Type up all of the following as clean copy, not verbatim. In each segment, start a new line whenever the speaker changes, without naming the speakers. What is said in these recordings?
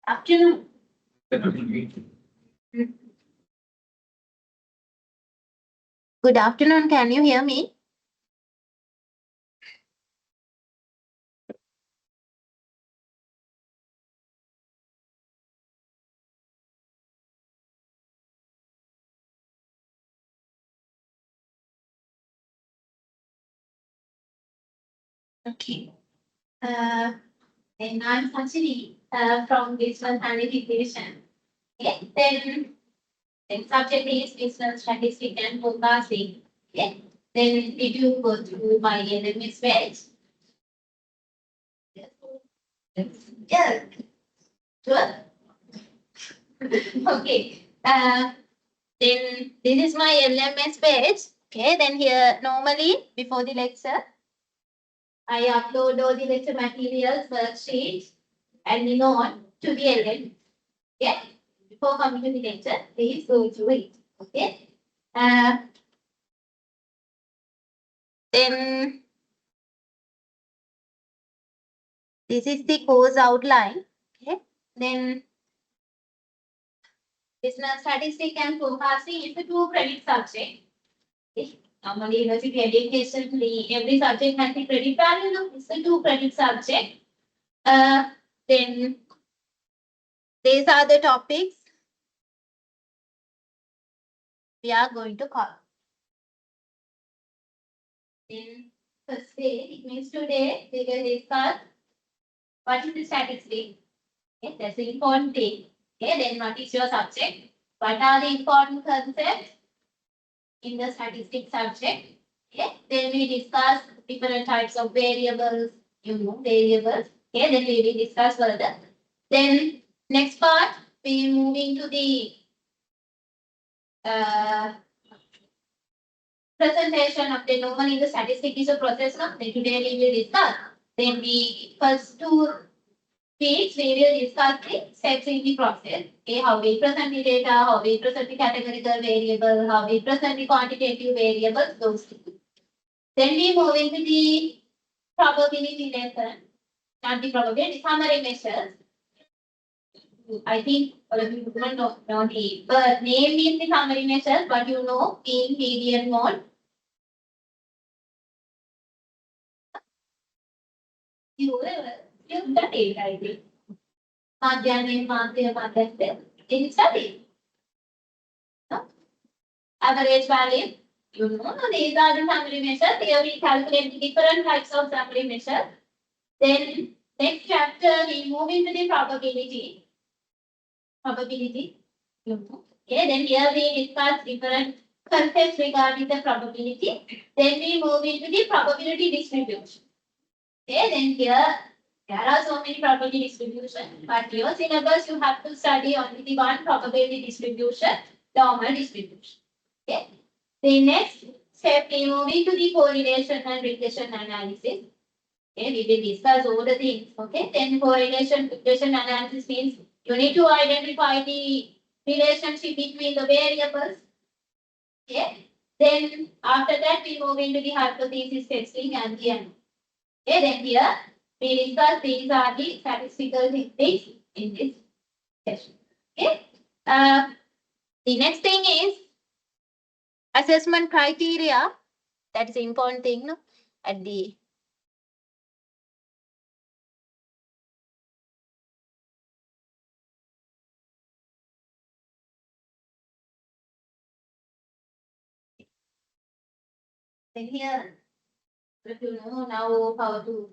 Afternoon. Good afternoon. Can you hear me? Okay. Then I'm actually from business analytics. Okay. Then subject is business statistics and forecasting. Okay. Then did you go through my LMS page? Yeah. Sure. Okay. Then this is my LMS page. Okay. Then here normally before the lecture, I upload all the lecture materials, worksheets, and on to the LM. Okay. Before coming to the lecture, please go through it. Okay. Then this is the course outline. Okay. Then business statistics and forecasting is a 2-credit subject. Okay. Normally, university education, every subject has a credit value. It's a 2-credit subject. Then these are the topics we are going to cover. Then first day, it means today we will discuss what is the statistics. Okay, that's the important thing. Okay, then what is your subject? What are the important concepts in the statistics subject? Okay, then we discuss different types of variables, variables. Okay, then we will discuss further. Then next part, we moving to the presentation of the normally the statistic is a process of the today we will discuss. Then we first 2 weeks we will discuss the steps in the process. Okay, how we present the data, how we present the categorical variable, how we present the quantitative variables, those things. Then we move into the probability lesson, not the probability, summary measures. I think all of you don't know the name is the summary measures, but you know in median mode. You studied, I think. Did study? No? Average value. You know, these are the summary measures. Here we calculate the different types of summary measures. Then next chapter we move into the probability. Probability. You know. Okay, then here we discuss different concepts regarding the probability. Then we move into the probability distribution. Okay, then here there are so many probability distribution, but your syllabus you have to study only the one probability distribution, normal distribution. Okay. The next step we move into the correlation and regression analysis. Okay, we will discuss all the things. Okay, then correlation regression analysis means you need to identify the relationship between the variables. Okay, then after that we move into the hypothesis testing and the end. Okay, then here we discuss these are the statistical techniques in this session. Okay. The next thing is assessment criteria. That is the important thing, no? At the then here, if you know now how to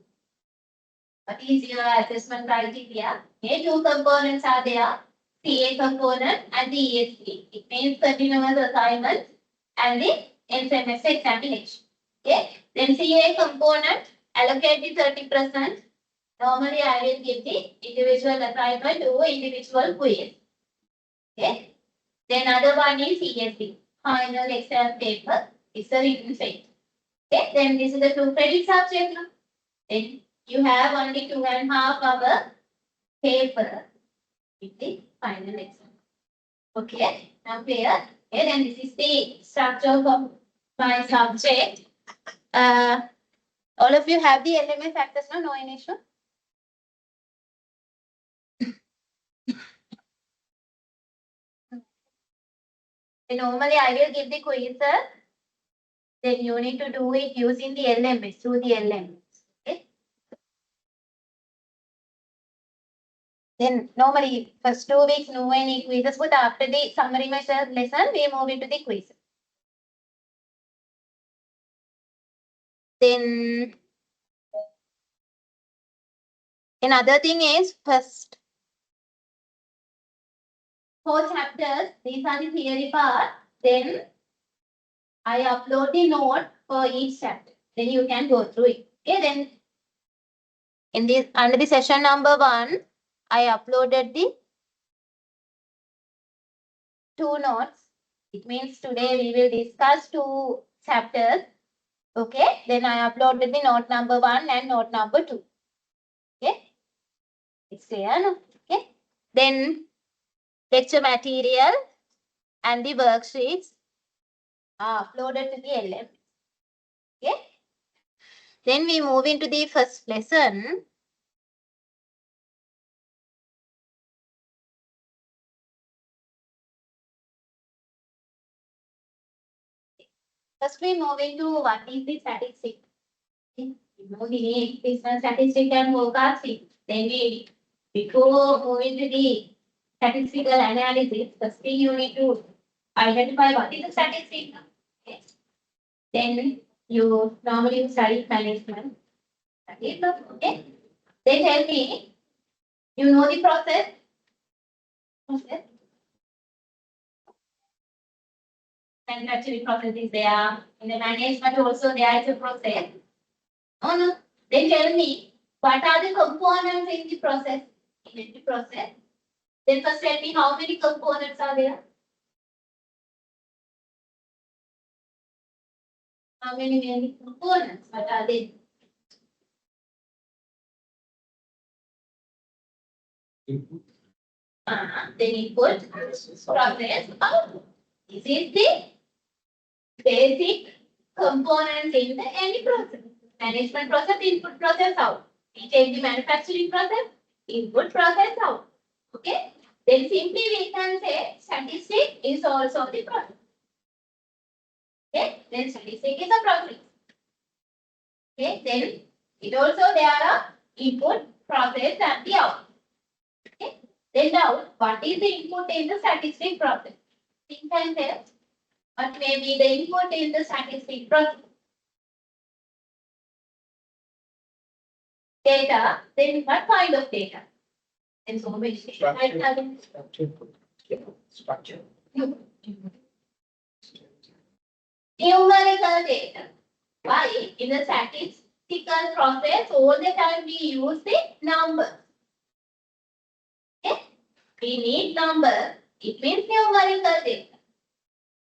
what is your assessment criteria? Okay, 2 components are there. CA component and the ESP. It means continuous assignment and the semester examination. Okay. Then CA component allocate the 30%. Normally, I will give the individual assignment to individual quiz. Okay. Then other one is CSE, final exam paper. It's a written phase. Okay. Then this is the 2 credit subject. Then you have only 2.5 hour paper with the final exam. Okay. Now clear. Okay. Then this is the structure of my subject. All of you have the LMA factors now? No any issue? Normally, I will give the quiz. Then you need to do it using the LMS, through the LMS. Okay. Then normally, first 2 weeks, no any quizzes, but after the summary measure lesson, we move into the quiz. Then another thing is first 4 chapters, these are the theory part. Then I upload the note for each chapter. Then you can go through it. Okay, then in this under the session number 1, I uploaded the 2 notes. It means today we will discuss 2 chapters. Okay, then I uploaded the note number 1 and note number 2. Okay, it's clear now. Okay, then lecture material and the worksheets are uploaded to the LM. Okay, then we move into the first lesson. First, we move into what is the statistic. Okay. You know the name, business statistic and forecasting. Then before moving to the statistical analysis, first thing you need to identify what is the statistic. Okay. Then you normally study management. Okay. Then tell me, you know the process? Manufacturing process is there. In the management also there is a process. Oh no. Then tell me, what are the components in the process? In the process. Then first tell me how many components are there? How many components? What are they? Input. Then input, process, output. This is the basic components in the any process. Management process, input process, out. We take the manufacturing process, input process, out. Okay. Then simply we can say statistic is also the process. Okay. Then statistic is a process. Okay. Then it also there are input, process, and the output. Okay. Then now, what is the input in the statistic process? Think and tell. What may be the input in the statistic process? Data. Then what kind of data? Information. Structure. Numerical data. Why? In the statistical process, all the time we use the numbers. Okay? We need numbers. It means numerical data.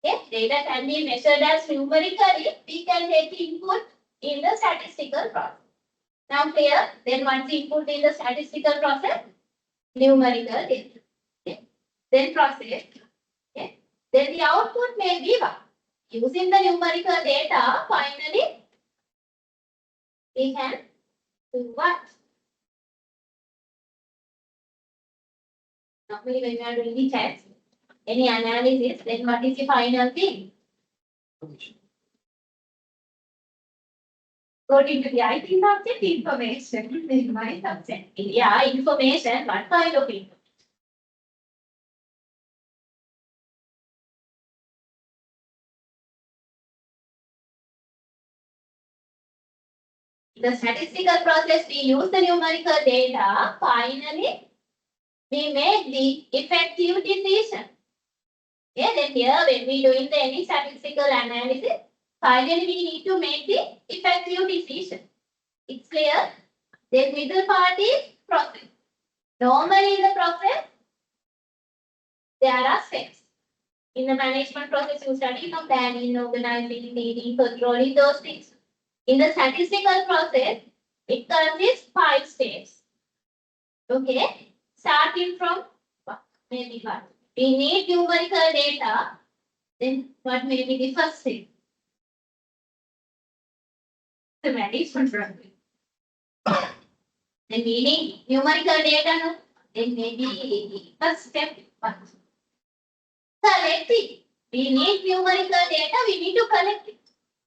Okay? Data can be measured as numerically. We can take input in the statistical process. Now clear? Then once input in the statistical process, numerical data. Okay? Then process. Okay? Then the output may be what? Using the numerical data, finally, we can do what? Normally, when we are doing the tests, any analysis, then what is the final thing? According to the IT subject, information. This is my subject. Yeah, information. What kind of information? The statistical process, we use the numerical data. Finally, we make the effective decision. Yeah, then here, when we doing the any statistical analysis, finally we need to make the effective decision. It's clear? Then middle part is process. Normally in the process, there are steps. In the management process, you study planning, organizing, leading, controlling those things. In the statistical process, it consists 5 steps. Okay, starting from maybe what? We need numerical data. Then what may be the first step? The management process. Then we need numerical data. No? Then maybe first step. What? Collect it. We need numerical data. We need to collect it.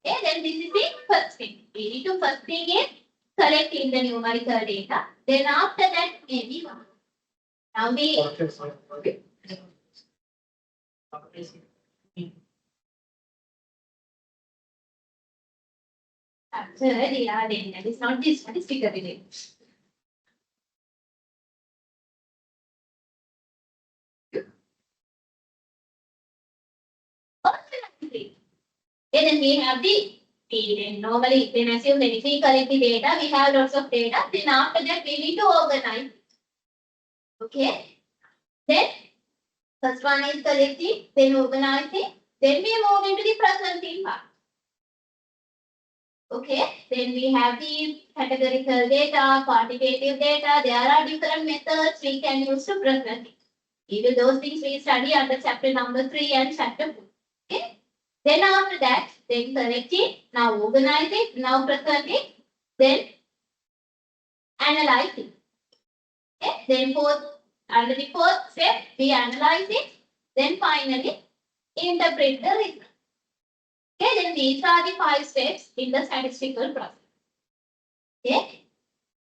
Okay, then this is the first thing. We need to first thing is collecting the numerical data. Then after that, maybe one. Now we. Okay. That is not this statistical relation. Okay, then we have the then normally when assume that if we collect the data, we have lots of data. Then after that, we need to organize. Okay. Then first one is collecting, then organizing, then we move into the presenting part. Okay. Then we have the categorical data, quantitative data. There are different methods we can use to present it. Even those things we study under chapter number 3 and chapter 4. Okay. Then after that, then collect it, now organize it, now present it, then analyze it. Okay. Then under the fourth step, we analyze it, then finally interpret the result. Okay, then these are the 5 steps in the statistical process. Okay,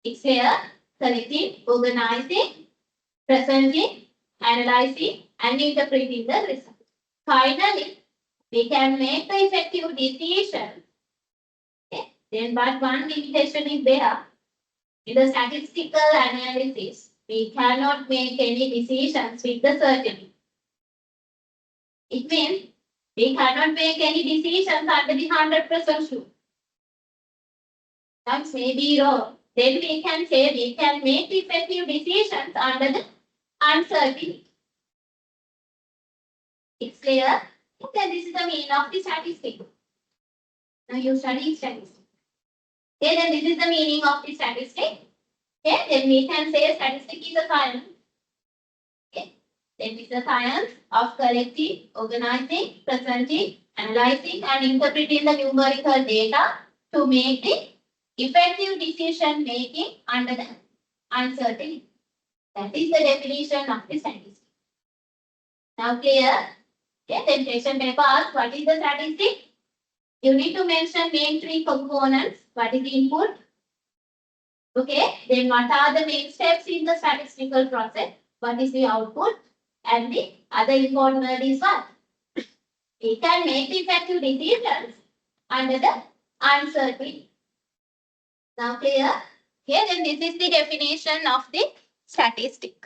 it's here, collecting, organizing, presenting, analyzing, and interpreting the result. Finally, we can make the effective decision. Okay. Then, but one limitation is there. In the statistical analysis, we cannot make any decisions with the certainty. It means we cannot make any decisions under the 100% sure. That may be wrong. Then we can say we can make effective decisions under the uncertainty. It's clear? Then this is the meaning of the statistic. Now you study statistics. Okay, then this is the meaning of the statistic. Okay, then we can say statistic is a science. Okay, then it's a science of collecting, organizing, presenting, analyzing, and interpreting the numerical data to make the effective decision making under the uncertainty. That is the definition of the statistic. Now clear? Okay, then question paper asks what is the statistic? You need to mention main 3 components. What is the input? Okay, then what are the main steps in the statistical process? What is the output? And the other important word is what? We can make effective decisions under the uncertainty. Now clear? Okay, then this is the definition of the statistic.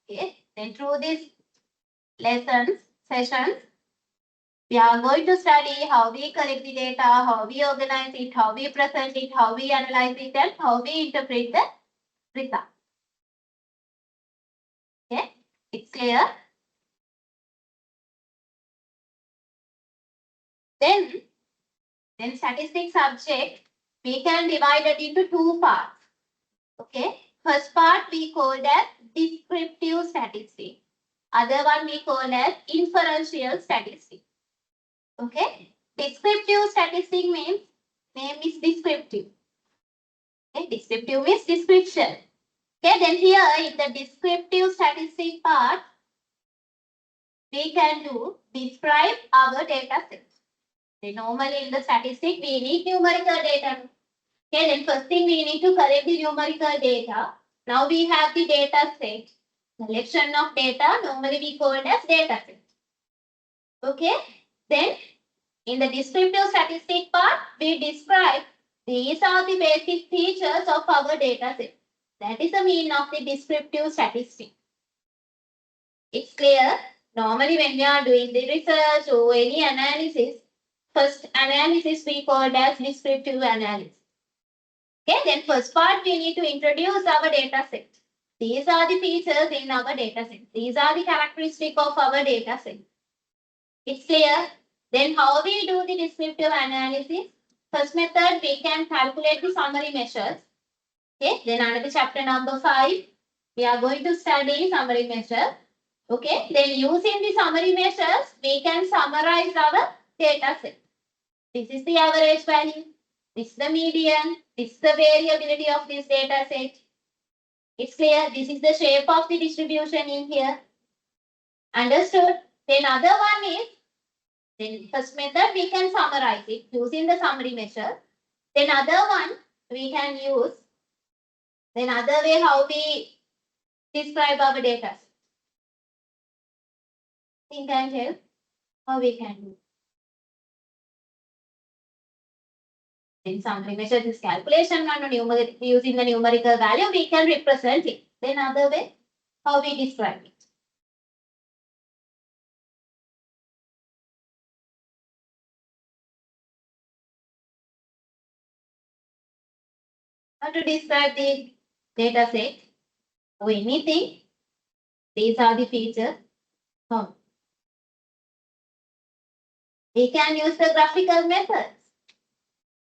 Okay, then through these sessions, we are going to study how we collect the data, how we organize it, how we present it, how we analyze it, and how we interpret the result. Okay, it's clear? Then statistics subject, we can divide it into 2 parts. Okay, first part we call as descriptive statistics. Other one we call as inferential statistics. Okay, descriptive statistic means name is descriptive. Okay, descriptive means description. Okay, then here in the descriptive statistic part, we can describe our data set. Okay, normally in the statistic we need numerical data. Okay, then first thing we need to collect the numerical data. Now we have the data set. Collection of data, normally we call it as data set. Okay, then in the descriptive statistic part, we describe these are the basic features of our data set. That is the meaning of the descriptive statistic. It's clear. Normally when we are doing the research or any analysis, first analysis we called as descriptive analysis. Okay, then first part we need to introduce our data set. These are the features in our data set. These are the characteristics of our data set. It's clear? Then how we do the descriptive analysis? First method, we can calculate the summary measures. Okay, then under chapter number 5, we are going to study summary measure. Okay, then using the summary measures, we can summarize our data set. This is the average value. This is the median. This is the variability of this data set. It's clear. This is the shape of the distribution in here. Understood? Then other one is, then first method we can summarize it using the summary measure. Then other one we can use. Then other way how we describe our data set. Think and help how we can do. In summary measure this calculation and using the numerical value we can represent it. Then other way how we describe it. How to describe the data set or anything. These are the features. We can use the graphical methods.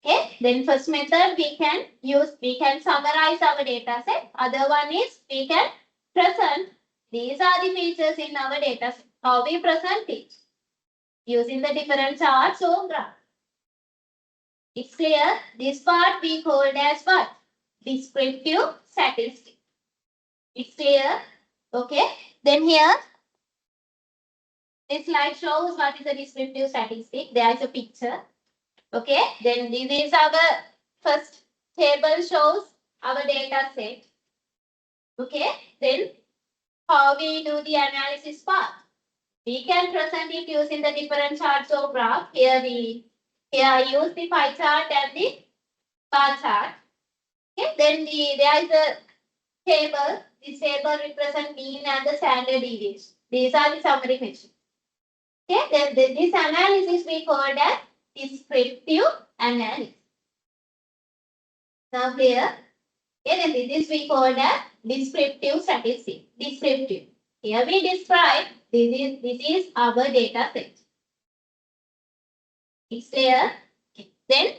Okay, then first method we can summarize our data set. Other one is we can present. These are the features in our data set. How we present it? Using the different charts or graph. It's clear. This part we called as what? Descriptive statistics. It's clear. Okay. Then here, this slide shows what is a descriptive statistic. There is a picture. Okay. Then this is our first table shows our data set. Okay. Then how we do the analysis part? We can present it using the different charts or graph. Here I use the pie chart and the bar chart. Okay. Then there is a table. This table represents mean and the standard deviation. These are the summary measures. Okay. Then this analysis we call as descriptive analysis. Now here, then this we call as descriptive statistics. Descriptive. Here we describe this is our data set. It's clear. Okay. Then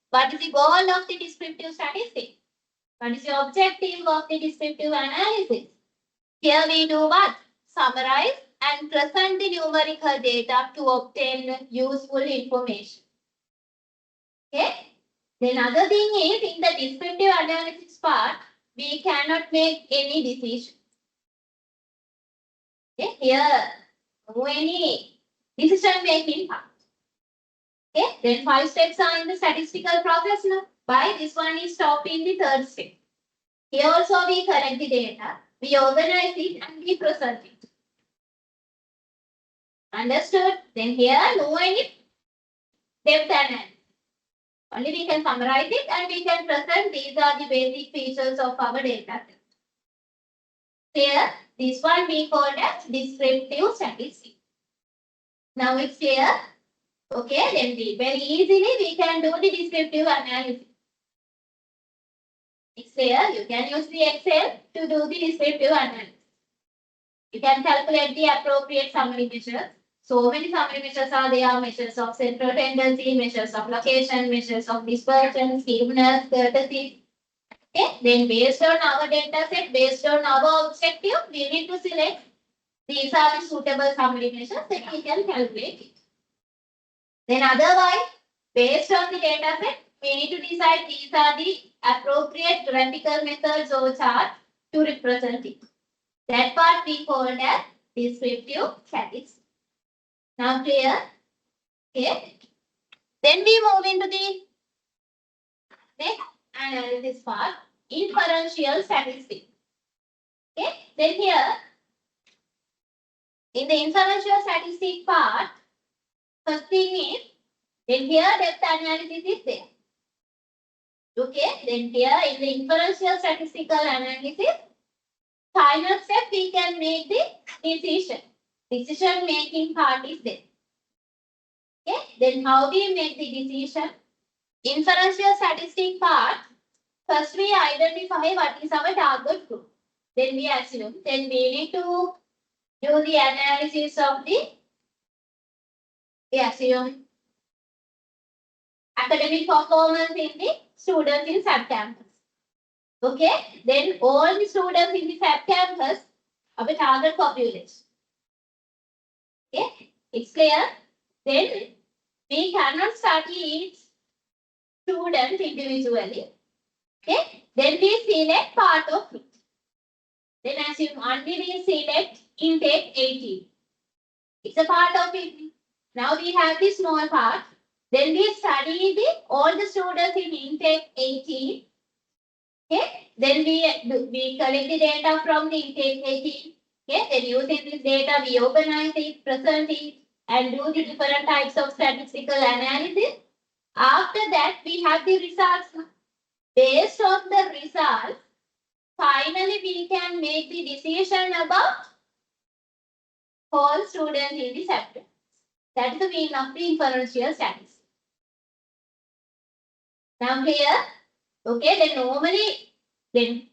what is the goal of the descriptive statistics? What is the objective of the descriptive analysis? Here we do what? Summarize and present the numerical data to obtain useful information. Okay. Then other thing is in the descriptive analysis part, we cannot make any decision. Okay. Here, no any decision making part. Okay. Then 5 steps are in the statistical process now. Why this one is stopped in the 3rd step. Here also we collect the data, we organize it and we present it. Understood? Then here no any depth analysis. Only we can summarize it and we can present. These are the basic features of our data set. Here, this one we call as descriptive statistics. Now it's clear. Okay, then very easily we can do the descriptive analysis. It's clear. You can use the Excel to do the descriptive analysis. You can calculate the appropriate summary measures. So many summary measures are there. Measures of central tendency, measures of location, measures of dispersion, skewness, courtesy. Okay. Then based on our data set, based on our objective, we need to select these are the suitable summary measures that we can calculate it. Then otherwise, based on the data set, we need to decide these are the appropriate graphical methods or chart to represent it. That part we call as descriptive statistics. Now clear? Okay. Then we move into the next analysis part, inferential statistics. Okay. Then here, in the inferential statistics part, first thing is, then here depth analysis is there. Okay, then here in the inferential statistical analysis, final step we can make the decision. Decision making part is there. Okay, then how we make the decision? Inferential statistic part. First we identify what is our target group. Then we assume. Then we need to do the analysis of the, we assume, academic performance in the students in sub-campus. Okay, then all the students in the sub-campus of a target population. Okay, it's clear? Then we cannot study each student individually. Okay, then we select part of it. Then assume only we select intake 18. It's a part of it. Now we have the small part. Then we study all the students in intake 18. Okay, then we collect the data from the intake 18. Okay, then using this data we organize it, present it, and do the different types of statistical analysis. After that, we have the results. Based on the results, finally we can make the decision about all students in the subject. That is the meaning of the inferential statistics. Now clear? Okay, then normally, then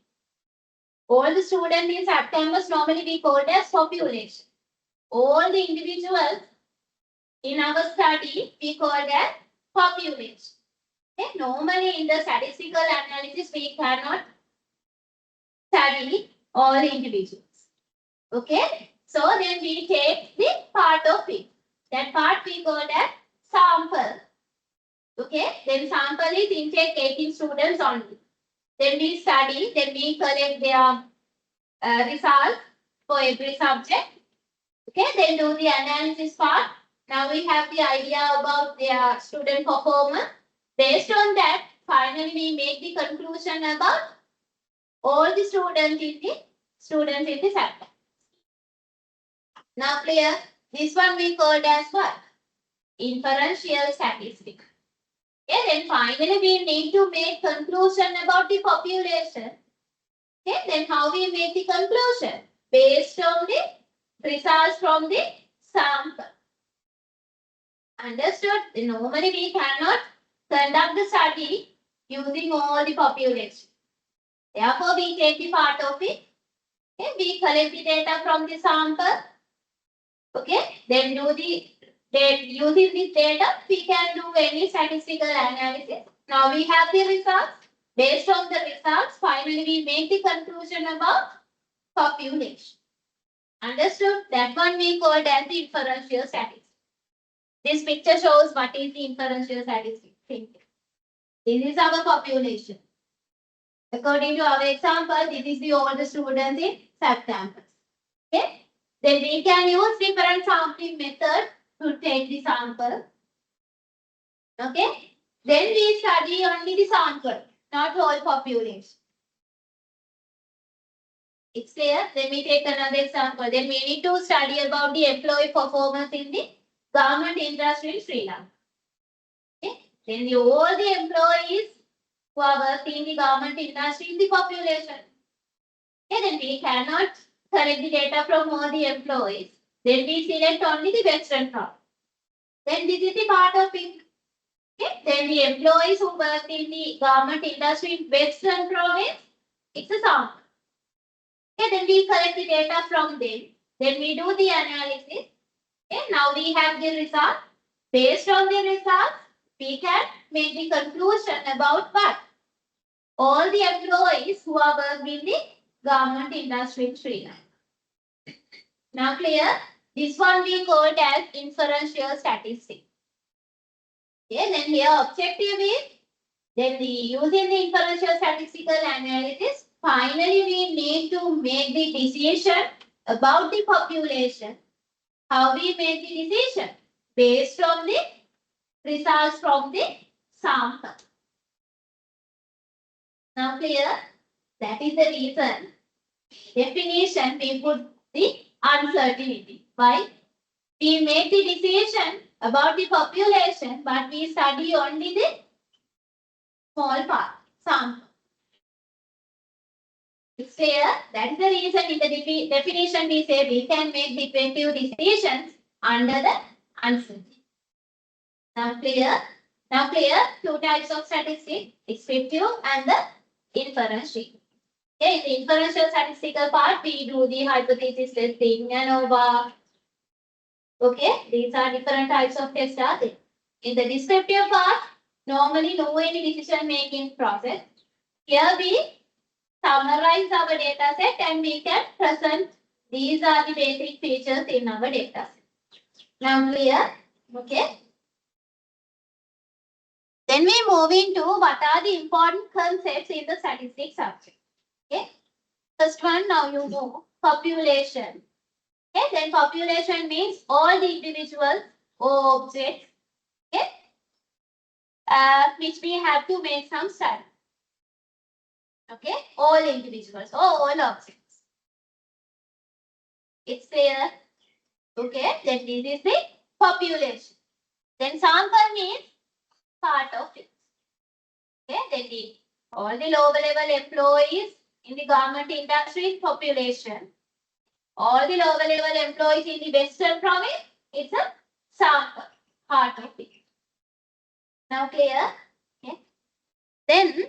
all the students in sub-campus normally we call as population. All the individuals in our study we call as population. Okay, normally in the statistical analysis we cannot study all individuals. Okay, so then we take the part of it. That part we call as sample. Okay, then sample is intake 18 students only. Then we study, then we collect their results for every subject. Okay, then do the analysis part. Now we have the idea about their student performance. Based on that, finally we make the conclusion about all the students in the subject. Now clear? This one we called as what? Inferential statistics. Okay, then finally we need to make conclusion about the population. Okay, then how we make the conclusion? Based on the results from the sample. Understood? Normally we cannot conduct the study using all the population. Therefore, we take the part of it. Okay, we collect the data from the sample. Okay, then do the using this data, we can do any statistical analysis. Now we have the results. Based on the results, finally we make the conclusion about population. Understood? That one we called as the inferential statistics. This picture shows what is the inferential statistics. This is our population. According to our example, this is the all the students in sub-campus. Okay? Then we can use different sampling method to take the sample. Okay? Then we study only the sample, not whole population. It's clear? Then we take another example. Then we need to study about the employee performance in the government industry in Sri Lanka. Okay? Then all the employees who are working in the government industry in the population. Okay? Then we cannot collect the data from all the employees. Then we select only the Western part. Then this is the part of it. Okay? Then the employees who work in the government industry in Western province, it's a sample. Okay, then we collect the data from them. Then we do the analysis. Okay, now we have the result. Based on the results, we can make the conclusion about what? All the employees who are working in the government industry in Sri Lanka. Now clear? This one we called as inferential statistics. Okay, then here objective is, then using the inferential statistical analysis, finally we need to make the decision about the population. How we make the decision? Based on the results from the sample. Now clear? That is the reason. Definition, we put the uncertainty. Why? We make the decision about the population, but we study only the small part, sample. It's clear? That is the reason in the definition we say we can make definitive decisions under the uncertainty. Now clear? Now clear two types of statistics, descriptive and the inferential. Okay, in the inferential statistical part, we do the hypothesis testing, ANOVA. Okay, these are different types of tests are there. In the descriptive part, normally no any decision making process. Here we summarize our data set and we can present these are the basic features in our data set. Now clear? Okay. Then we move into what are the important concepts in the statistics subject. Okay. First one, now you know population. Okay. Then population means all the individuals or objects. Okay. Which we have to make some study. Okay. All individuals or all objects. It's clear. Okay. Then this is the population. Then sample means part of it. Okay. Then all the lower level employees in the government industry population. All the lower level employees in the Western province, it's a sample part of it. Now clear? Okay. Then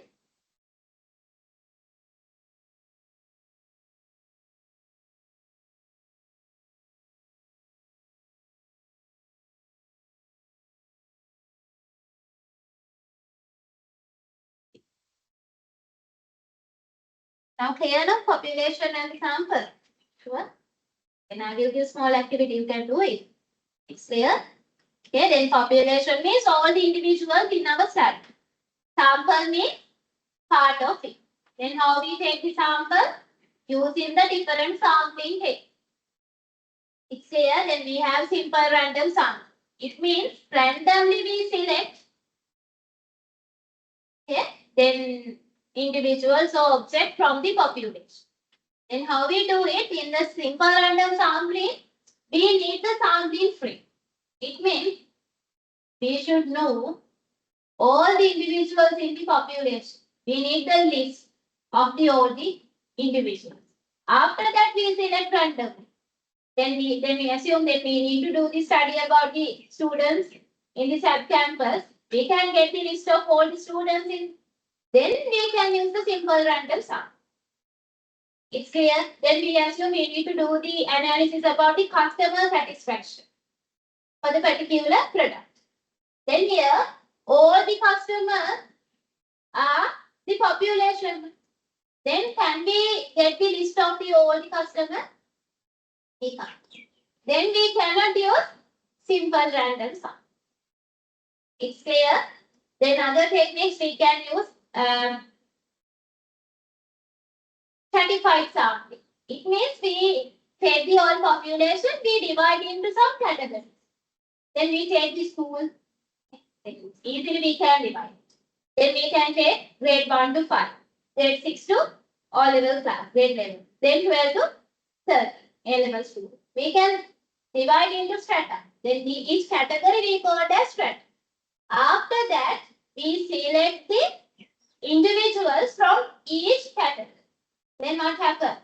clear now population and sample. Sure. Then I will give small activity, you can do it. It's clear? Okay, then population means all the individuals in our study. Sample means part of it. Then how we take the sample? Using the different sampling technique. It's clear? Then we have simple random sample. It means randomly we select, okay, then individuals or object from the population. Then how we do it? In the simple random sampling, we need the sampling free. It means we should know all the individuals in the population. We need the list of all the individuals. After that, we select randomly. Then we assume that we need to do the study about the students in the sub-campus. We can get the list of all the students in. Then we can use the simple random sample. It's clear? Then we assume we need to do the analysis about the customer satisfaction for the particular product. Then here, all the customers are the population. Then can we get the list of all the customers? We can't. Then we cannot use simple random sample. It's clear? Then other techniques we can use stratified sampling. It means we take the whole population, we divide into some categories. Then we take the school. Easily we can divide. Then we can take grade 1 to 5, grade 6 to all level class, grade level. Then 12 to 30, A level student. We can divide into strata. Then each category we call it as strata. After that, we select the individuals from each category. Then what happens?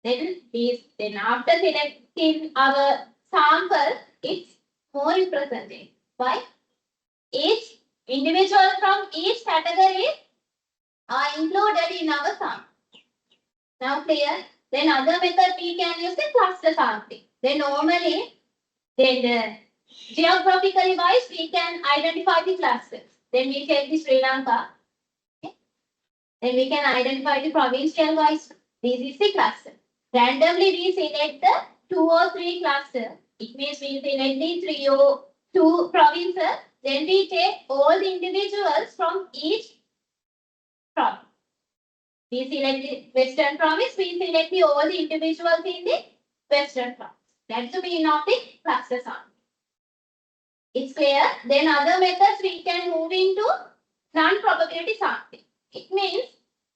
Then after selecting our sample, it's more representative. Why? Each individual from each category are included in our sample. Now clear? Then other method we can use the cluster sampling. Then normally, then geographically wise, we can identify the clusters. Then we take the Srilanka. Okay. Then we can identify the provincial wise. This is the cluster. Randomly we select the 2 or 3 clusters. It means we select the 3 or 2 provinces. Then we take all the individuals from each province. We select the Western province. We select all the individuals in the Western province. That's the meaning of the cluster sampling. It's clear? Then other methods we can move into non-probability sampling. It means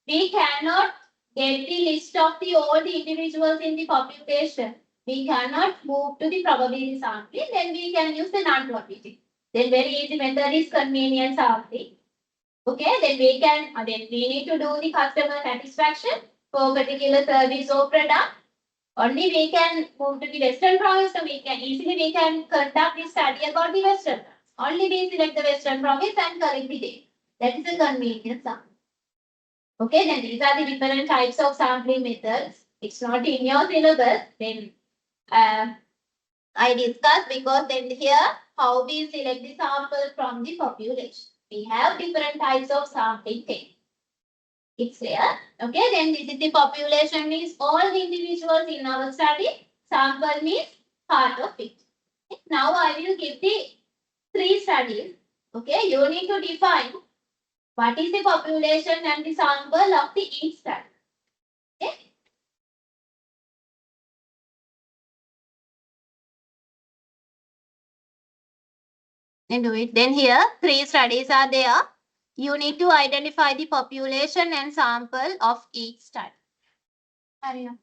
we cannot get the list of all the individuals in the population. We cannot move to the probability sampling. Then we can use the non-probability. Then very easy method is convenience sampling. Okay, then we need to do the customer satisfaction for particular service or product. Only we can move to the Western province, so we can conduct the study about the Western province. Only we select the western province and collect the data. That is a convenience sample. Okay, then these are the different types of sampling methods. It's not in your syllabus. Then I discussed because then here how we select the sample from the population. We have different types of sampling techniques. It's clear. Okay, then this is the population means all the individuals in our study. Sample means part of it. Okay, now I will give the 3 studies. Okay, you need to define what is the population and the sample of the each study. Okay. Then do it. Then here 3 studies are there. You need to identify the population and sample of each study. Hurry up.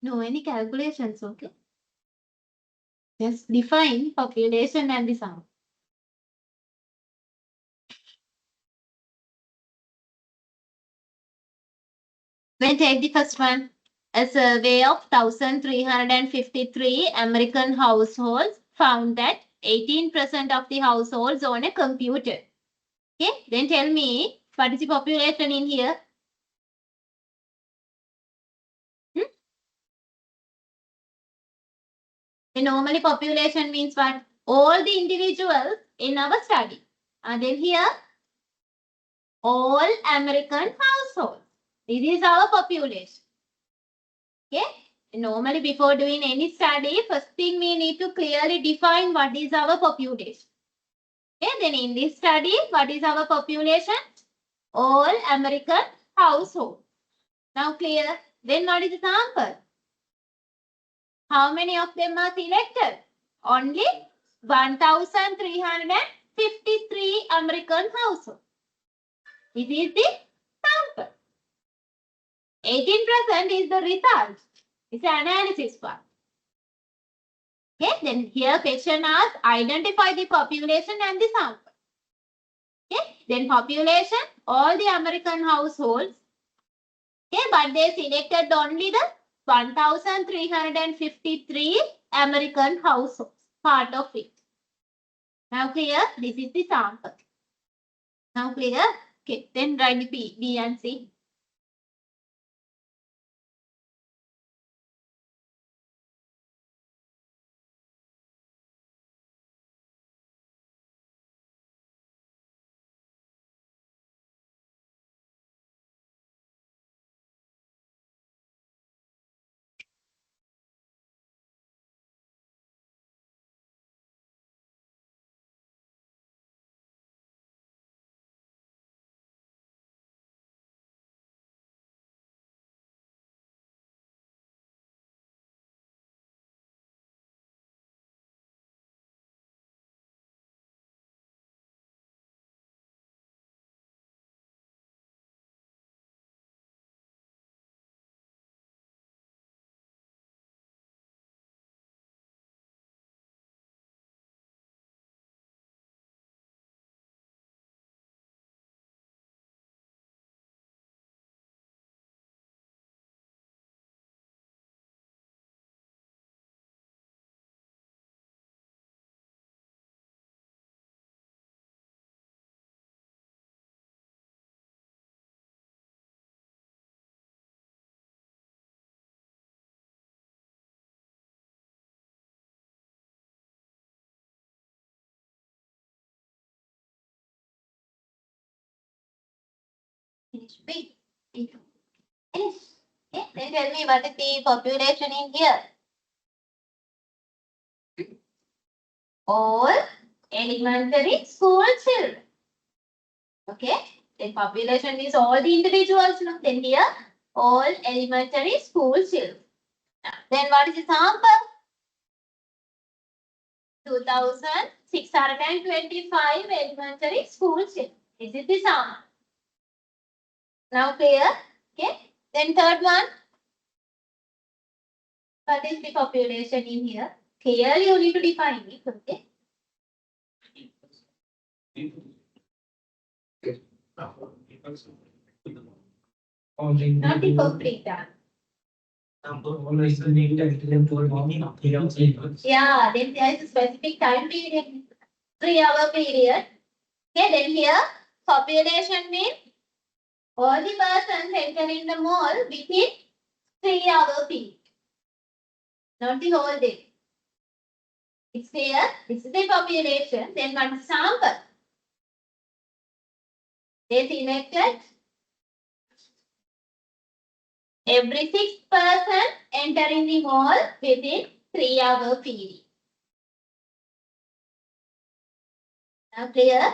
No, any calculations, okay? Just define population and the sum. Then take the first one. A survey of 1,353 American households found that 18% of the households own a computer. Okay, then tell me what is the population in here? The normally population means what? All the individuals in our study. And then here, all American households. This is our population. Okay. Normally, before doing any study, first thing we need to clearly define what is our population. Okay. Then in this study, what is our population? All American households. Now clear. Then what is the sample? How many of them are selected? Only 1,353 American households. This is the sample. 18% is the result. It's an analysis part. Okay, then here question asks identify the population and the sample. Okay, then population, all the American households. Okay, but they selected only the 1,353 American households, part of it. Now clear? This is the sample. Now clear? Okay, then write the P, B and C. Finish. B. Finish. Okay, then tell me what is the population in here? All elementary school children. Okay, then population is all the individuals. No? Then here, all elementary school children. Then what is the sample? 2,625 elementary school children. This is the sample. Now clear? Okay. Then third one. What is the population in here? Clearly you need to define it. Okay. Not the complete done. Yeah, then there is a specific time period, 3-hour period. Okay, then here population means all the persons entering the mall within 3-hour period, not the whole day. It's clear? This is the population. Then what is sample? They selected every 6 person entering the mall within 3-hour period. Now clear?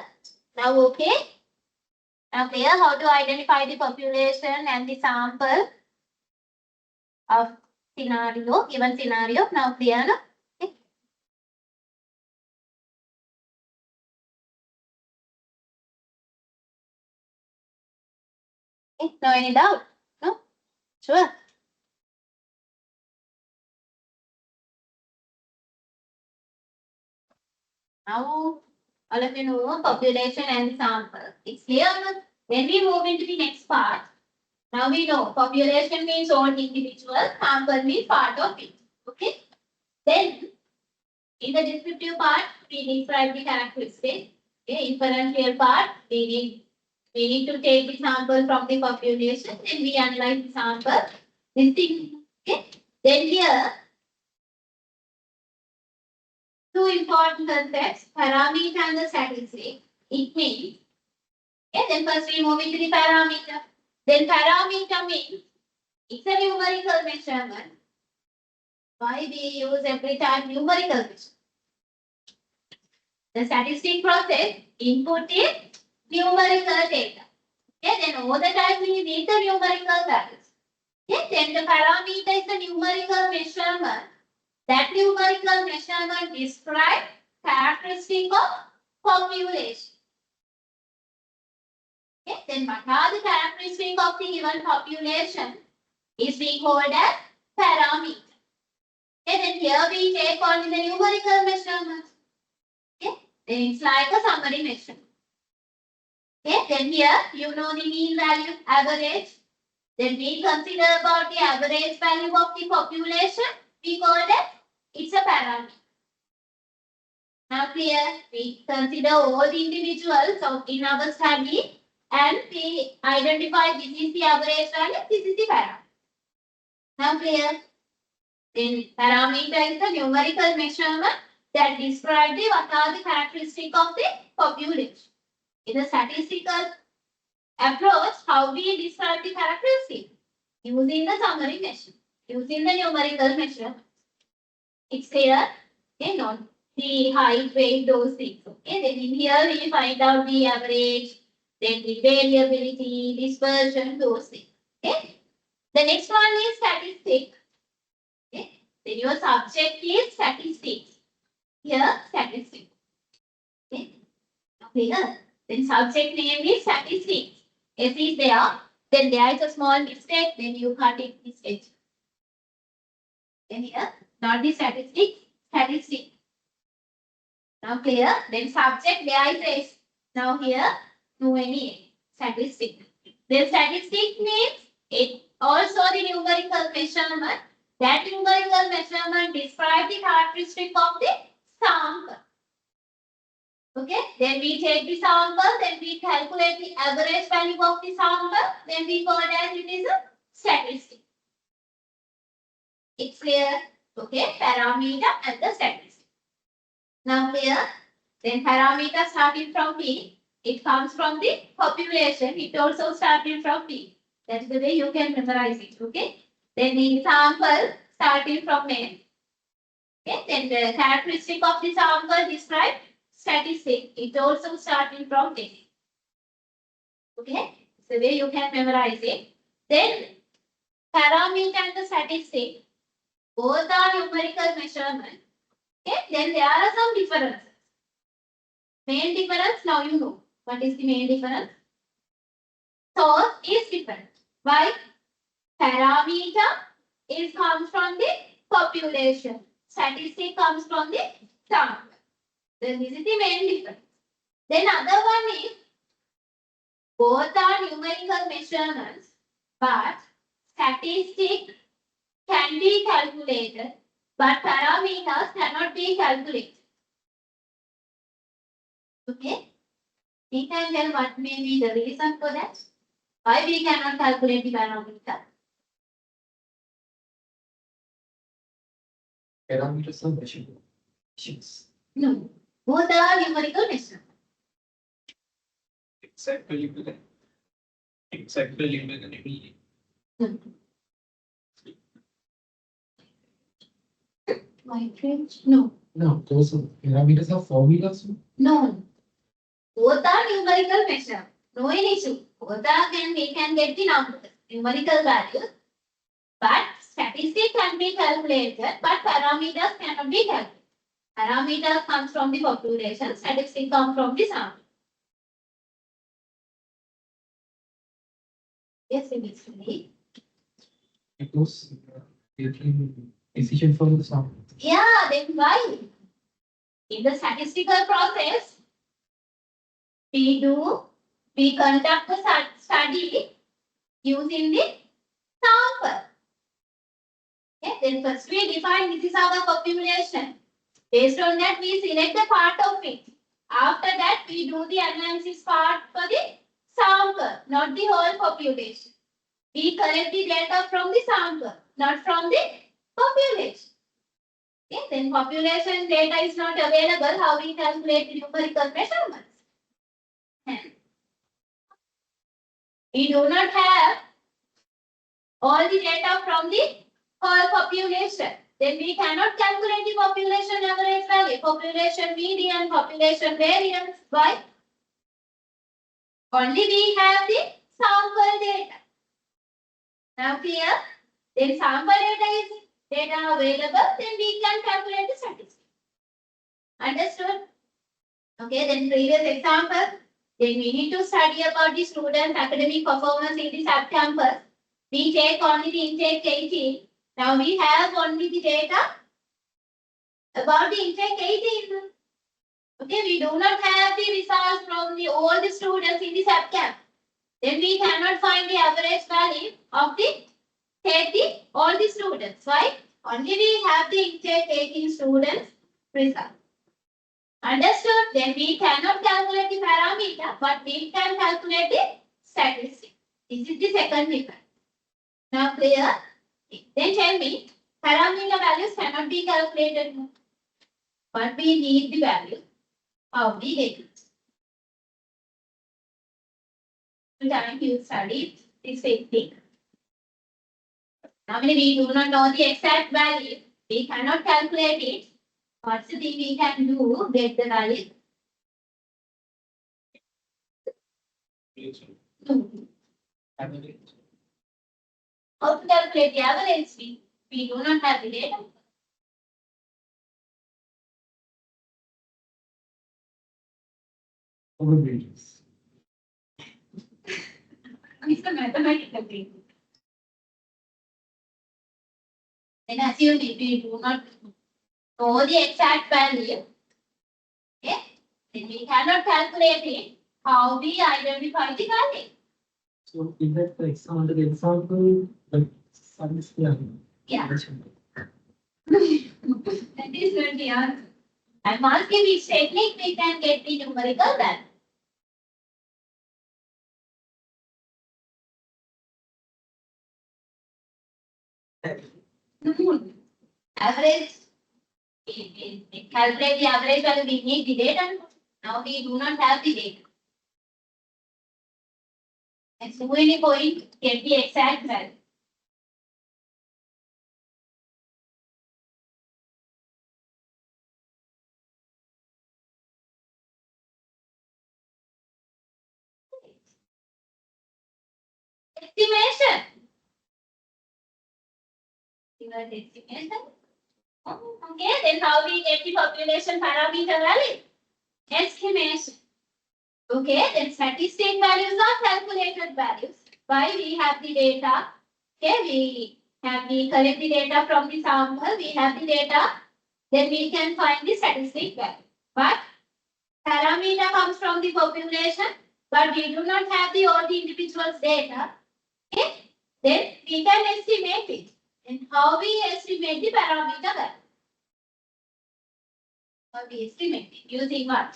Now okay? Now clear how to identify the population and the sample of scenario, given scenario. Now clear? No? Okay. Okay. No any doubt? No? Sure. Now, all of you know population and sample. It's clear. When we move into the next part, now we know population means all individual, sample means part of it. Okay. Then, in the descriptive part, we describe the characteristics. Okay. Inferential part, we need to take the sample from the population and we analyze the sample. This thing. Okay. Then here, two important concepts, parameter and the statistic. It means, okay, then first we move into the parameter. Then parameter means it's a numerical measurement. Why we use every time numerical measurement? The statistic process input is numerical data. Okay, then all the time we need the numerical values. Okay, then the parameter is the numerical measurement. That numerical measurement describes characteristic of population. Okay, then what are the characteristics of the given population is being called as parameter. Okay, then here we take only the numerical measurement. Okay, then it's like a summary measurement. Okay, then here you know the mean value, average. Then we consider about the average value of the population. We call that it's a parameter. Now clear, we consider all the individuals in our study and we identify this is the average value, this is the parameter. Now clear? Then parameter is the numerical measurement that describes what are the characteristics of the population. In the statistical approach, how we describe the characteristics? Using the summary measure, using the numerical measure. It's clear? Okay, not the height, weight, those things. Okay, then in here we find out the average, then the variability, dispersion, those things. Okay. The next one is statistics. Okay. Then your subject is statistics. Here, statistics. Okay. Clear? Then subject name is statistics. S is there. Then there is a small mistake. Then you can't take this edge. Then here, not the statistics, statistics. Now clear? Then subject there is S. Now here, no any statistic. Then statistic means it also the numerical measurement. That numerical measurement describes the characteristic of the sample. Okay, then we take the sample, then we calculate the average value of the sample, then we call that it is a statistic. It's clear? Okay, parameter and the statistic. Now clear? Then parameter starting from P, it comes from the population, it also starting from P. That's the way you can memorize it, okay? Then the sample starting from N. Okay, then the characteristic of the sample described statistic, it also starting from N. Okay, so the way you can memorize it. Then parameter and the statistic, both are numerical measurement. Okay, then there are some differences. Main difference, now you know. What is the main difference? Source is different. Why? Parameter is comes from the population. Statistic comes from the sample. Then this is the main difference. Then other one is both are numerical measurements, but statistic can be calculated, but parameters cannot be calculated. Okay? We can tell what may be the reason for that. Why we cannot calculate the parameter?
Parameters are measurements.
No. Both are numerical measurements.
Exactly the meaning.
White range? No.
No, those parameters are formulas.
No. Both are numerical measurements. No any issue. Both are we can get the numbers, numerical values. But statistics can be calculated, but parameters cannot be calculated. Parameters comes from the population, statistics come from the sample. Yes, basically.
Because making decision for the sample.
Yeah, then why? In the statistical process, we conduct the study using the sample. Okay, then first we define this is our population. Based on that, we select the part of it. After that, we do the analysis part for the sample, not the whole population. We collect the data from the sample, not from the population. Okay, then population data is not available. How we calculate the numerical measurements? We do not have all the data from the whole population. Then we cannot calculate the population average value, population median, population variance. Why? Only we have the sample data. Now clear? Then sample data is data available, then we can calculate the statistics. Understood? Okay, then previous example. Then we need to study about the students' academic performance in the sub-campus. We take only the intake 18. Now we have only the data about the intake 18. Okay, we do not have the results from all the students in the sub-camp. Then we cannot find the average value of all the students. Why? Only we have the intake 18 students result. Understood? Then we cannot calculate the parameter, but we can calculate the statistic. This is the second difference. Now clear? Then tell me, parameter values cannot be calculated. But we need the value. How we get it? The time you study this same thing. Now we do not know the exact value. We cannot calculate it. What's the thing we can do? Get the value.
Average.
How to calculate the average? We do not have the data.
Probabilities.
It's a mathematical thing. Then assume if we do not know the exact value, okay, then we cannot calculate it. How we identify the value?
So in that example, like some is
Yeah. That is going to be answer. I'm asking which technique we can get the numerical value. Average. Calculate the average value. We need the data. Now we do not have the data. And so any point get the exact value. Estimation. Estimation. Okay, then how we get the population parameter value? Estimation. Okay, then statistic values are calculated values. Why we have the data? Okay, we collect the data from the sample, we have the data, then we can find the statistic value. But parameter comes from the population, but we do not have all the individuals data. Okay, then we can estimate it. And how we estimate the parameter value? How we estimate it? Using what?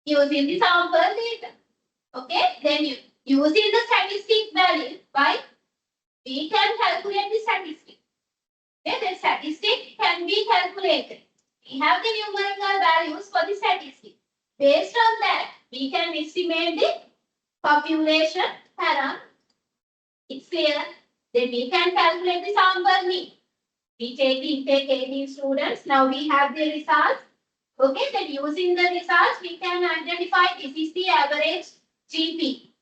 Using the sample data. Okay, then using the statistic value, why? We can calculate the statistic. Okay, the statistic can be calculated. We have the numerical values for the statistic. Based on that, we can estimate the population parameter. It's clear. Then we can calculate the sample mean. We take the intake 18 students. Now we have the results. Okay, then using the results, we can identify this is the average GPA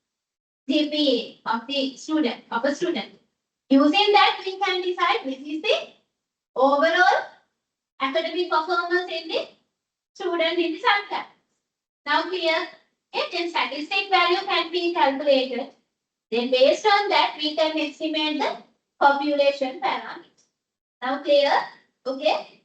of the student, of a student. Using that, we can decide this is the overall academic performance in the student in the subclass. Now clear? Okay, then statistic value can be calculated. Then based on that, we can estimate the population parameters. Now clear? Okay.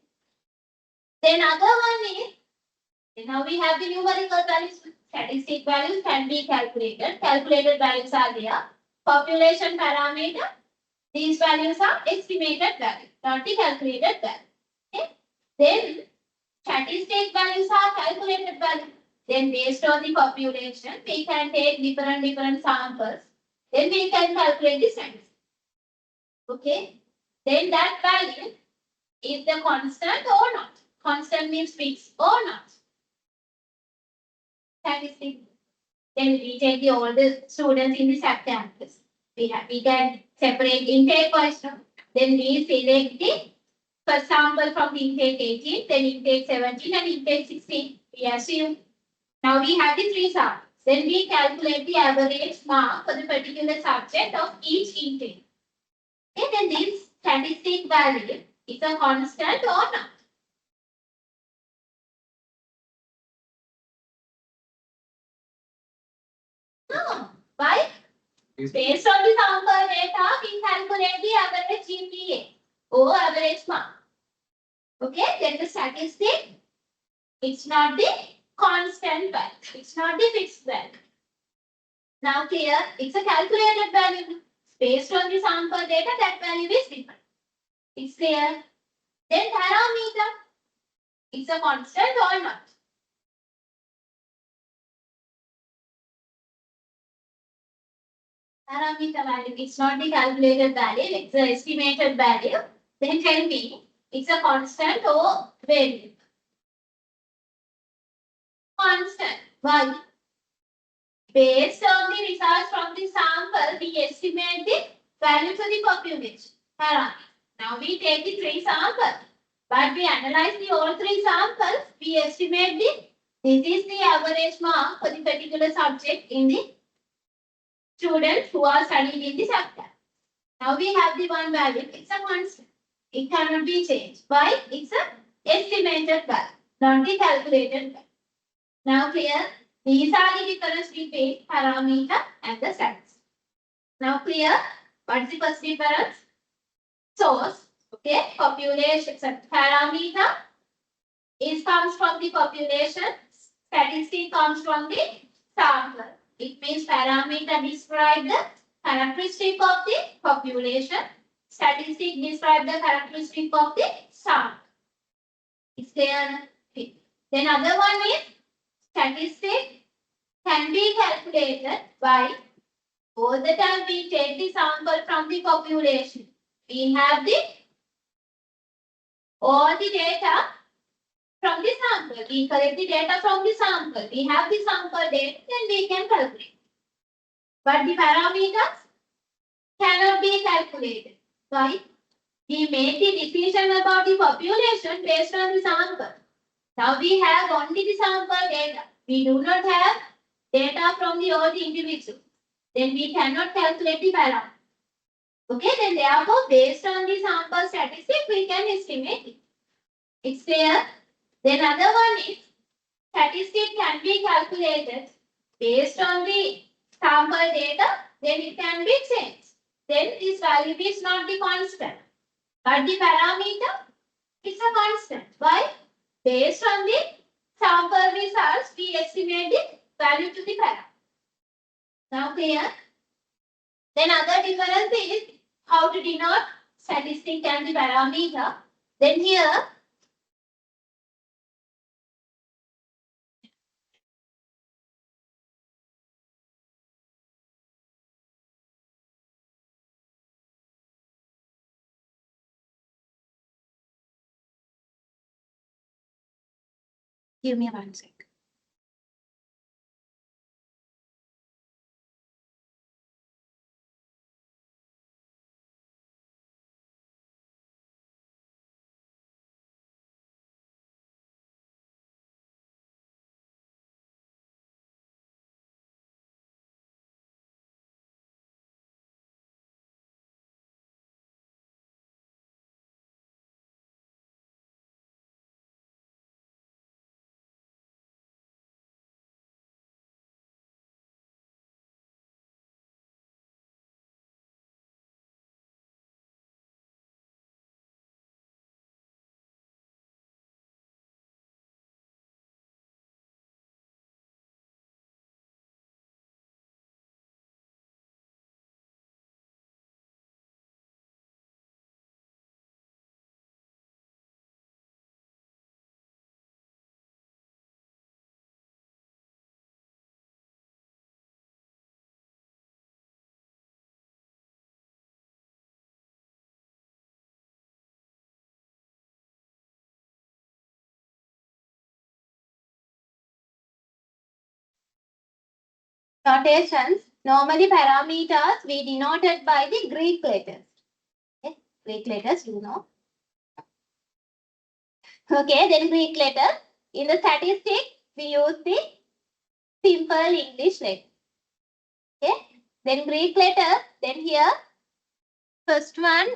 Then other one is, now we have the numerical values. Statistic values can be calculated. Calculated values are there. Population parameter. These values are estimated value, not the calculated value. Okay. Then statistic values are calculated value. Then based on the population, we can take different samples. Then we can calculate the statistic. Okay. Then that value is the constant or not. Constant means fixed or not. Statistic. Then we take all the students in the sub-campus. We can separate intake question. Then we select the first sample from the intake 18, then intake 17 and intake 16. We assume. Now we have the three samples. Then we calculate the average mark for the particular subject of each intake. Okay, then this statistic value is a constant or not. No. Why? Based on the sample data, we calculate the average GPA or average mark. Okay, then the statistic, it's not the constant value. It's not the fixed value. Now clear, it's a calculated value. Based on the sample data, that value is different. It's clear. Then parameter, it's a constant or not. Parameter value, it's not the calculated value, it's the estimated value. Then tell me, it's a constant or variable. Constant. Why? Based on the results from the sample, we estimate the value to the population. Parameter. Now we take the three samples, but we analyze the all three samples. We estimate this is the average mark for the particular subject in the students who are studying in the subject. Now we have the one value. It's a constant. It cannot be changed. Why? It's a estimated value, not the calculated value. Now clear? These are the difference between parameter and the statistic. Now clear? What's the first difference? Source. Okay, population. Parameter is comes from the population. Statistic comes from the sample. It means parameter describe the characteristic of the population. Statistic describe the characteristic of the sample. Is there? Then other one is statistic can be calculated by all the time we take the sample from the population. We have all the data from the sample. We collect the data from the sample. We have the sample data, then we can calculate. But the parameters cannot be calculated. Why? We make the decision about the population based on the sample. Now we have only the sample data. We do not have data from the all the individuals. Then we cannot calculate the parameter. Okay, then therefore based on the sample statistic we can estimate it. It's clear? Then other one is statistic can be calculated based on the sample data, then it can be changed. Then this value is not the constant. But the parameter is a constant. Why? Based on the sample results, we estimate the value to the parameter. Now clear? Then other difference is how to denote statistic and the parameter. Then here, give me 1 sec. notations. Normally parameters we denoted by the Greek letters. Okay, Greek letters you know. Okay, then Greek letter. In the statistics, we use the simple English letter. Okay, then Greek letter. Then here, first one.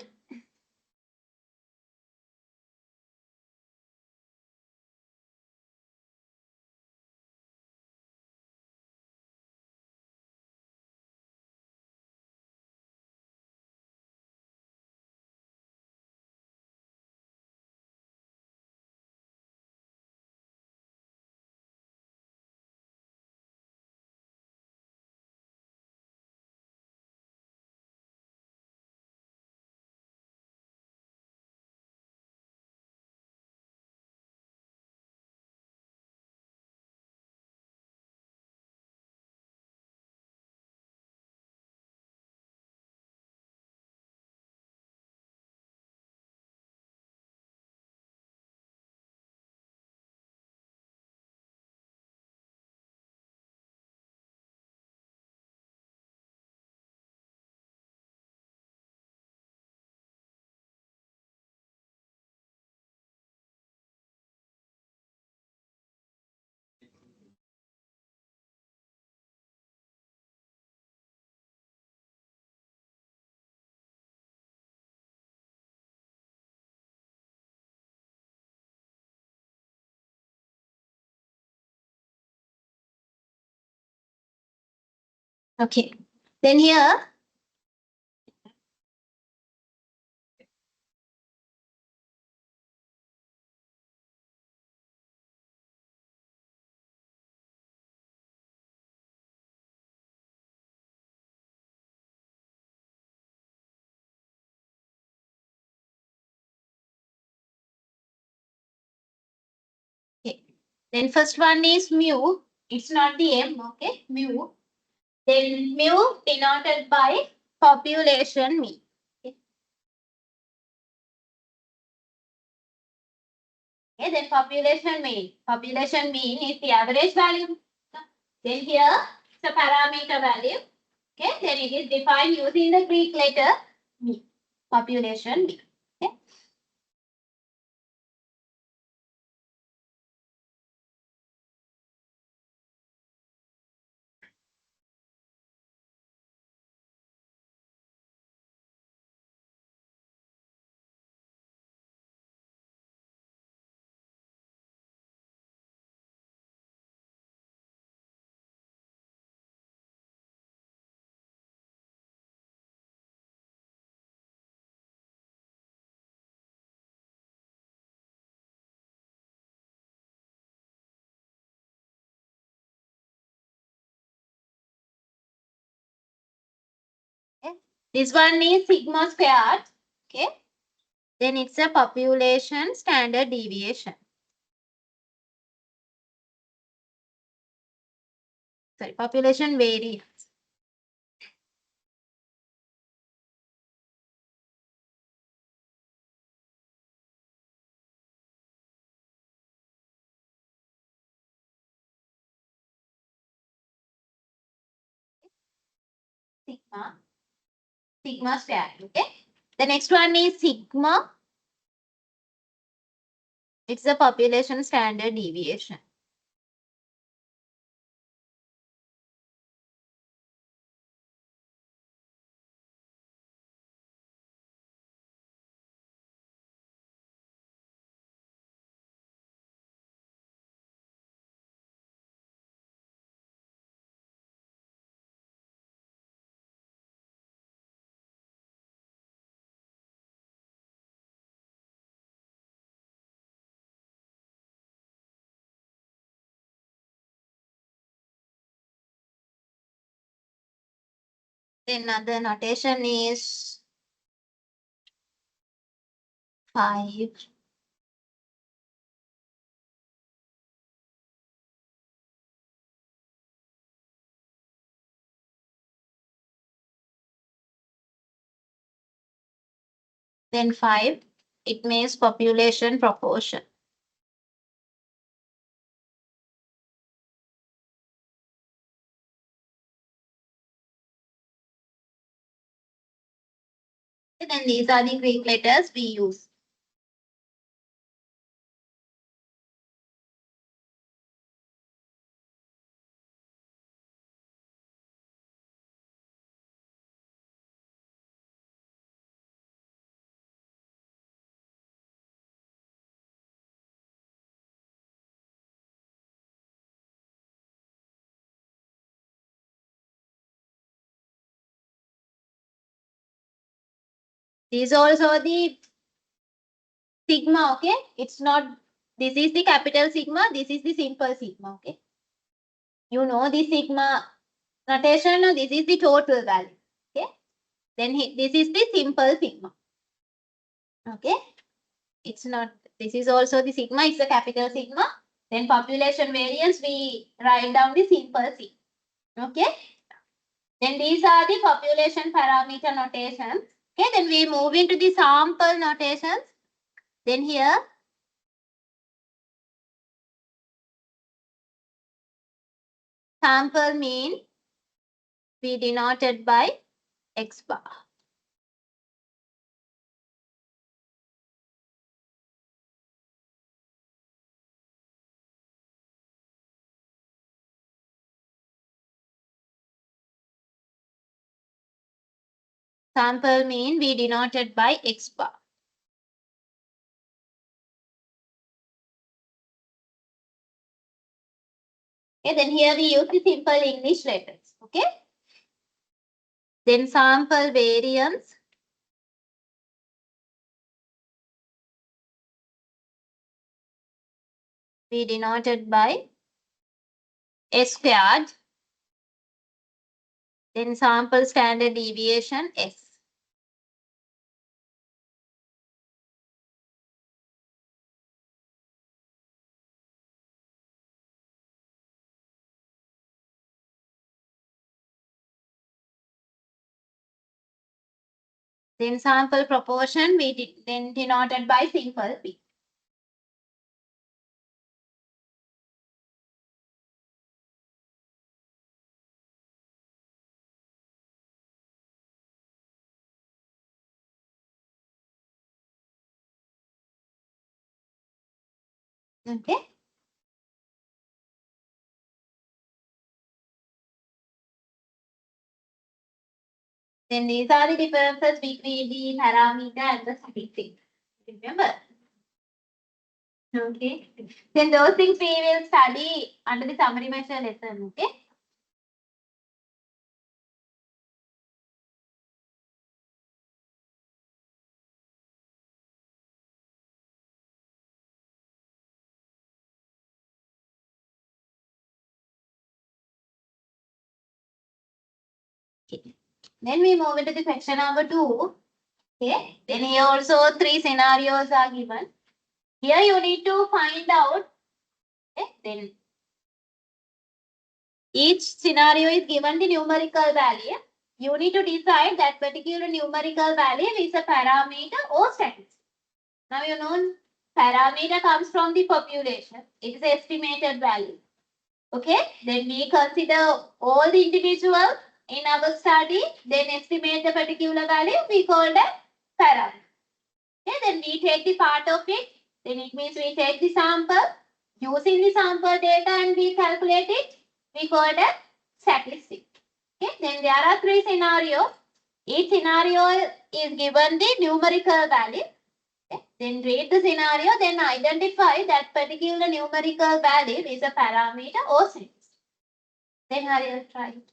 Okay, then here. Okay. Then first one is mu. It's not the M, okay? Mu. Then mu denoted by population mean. Okay. Okay, then population mean. Population mean is the average value. Then here it's a parameter value. Okay, then it is defined using the Greek letter mean. Population mean. Okay. Okay. This one is sigma squared. Okay. Then it's a population standard deviation. Sorry, population variance. Sigma. Sigma squared. Okay. The next one is sigma. It's the population standard deviation. Then another notation is 5. Then 5. It means population proportion. Then these are the Greek letters we use. These also the sigma, okay? It's not, this is the capital sigma, this is the simple sigma, okay? You know the sigma notation, no? This is the total value, okay? Then this is the simple sigma, okay? It's not, this is also the sigma, it's a capital sigma. Then population variance, we write down the simple sigma, okay? Then these are the population parameter notations. Okay, then we move into the sample notations. Then here, sample mean we denoted by X bar. Sample mean we denoted by X bar. Okay, then here we use the simple English letters. Okay. Then sample variance. We denoted by S squared. Then sample standard deviation S. Then sample proportion we then denoted by simple P. Okay. Then these are the differences between the parameter and the statistic. Remember? Okay. Then those things we will study under the summary measure lesson. Okay. Okay. Then we move into the section number 2. Okay. Then here also 3 scenarios are given. Here you need to find out. Okay. Then each scenario is given the numerical value. You need to decide that particular numerical value is a parameter or statistic. Now you know parameter comes from the population. It is estimated value. Okay. Then we consider all the individuals in our study. Then estimate the particular value. We call that parameter. Okay. Then we take the part of it. Then it means we take the sample. Using the sample data and we calculate it. We call that statistic. Okay. Then there are 3 scenarios. Each scenario is given the numerical value. Okay. Then read the scenario, then identify that particular numerical value is a parameter or statistic. Then I will try it.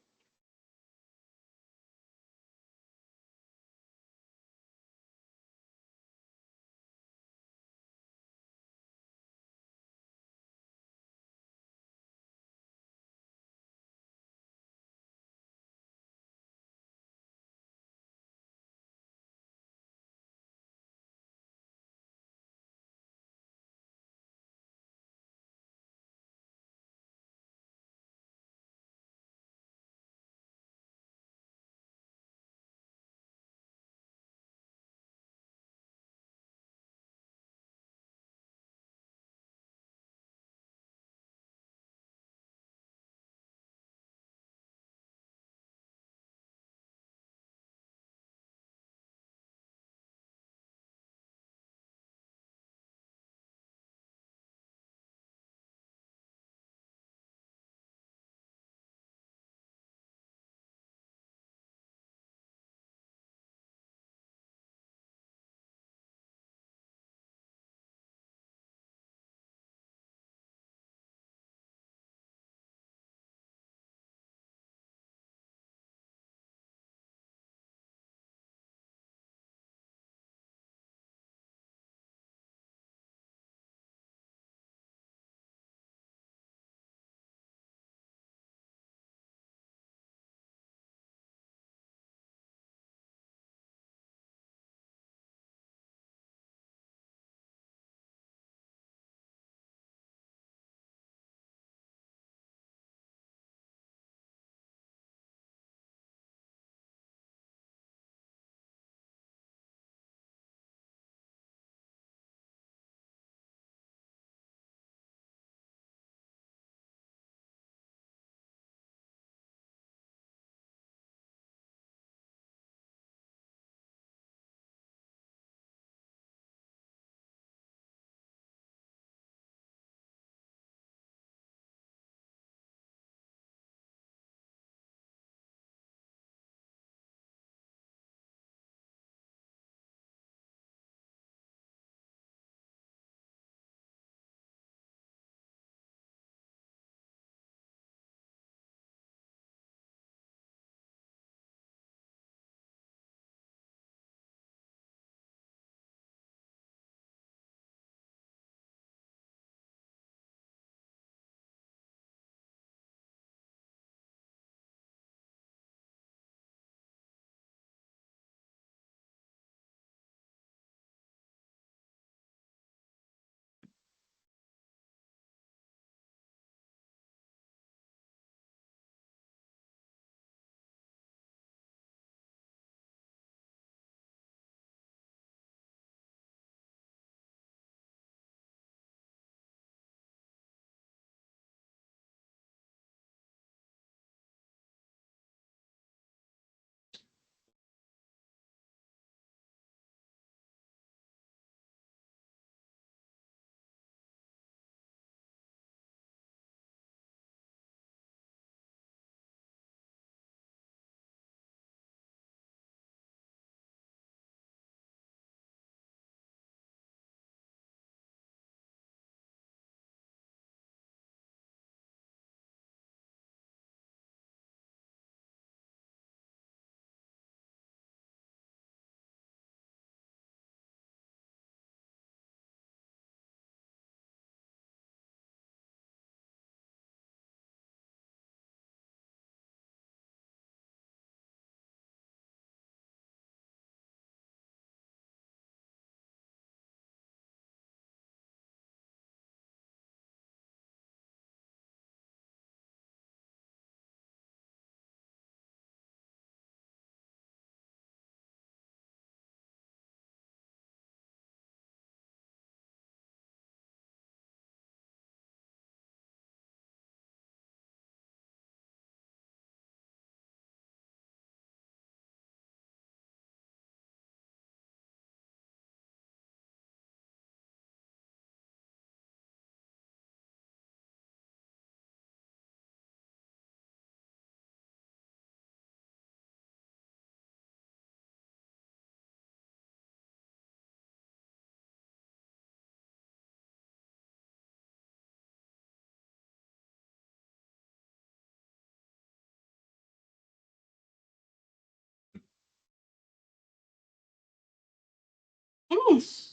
Finish.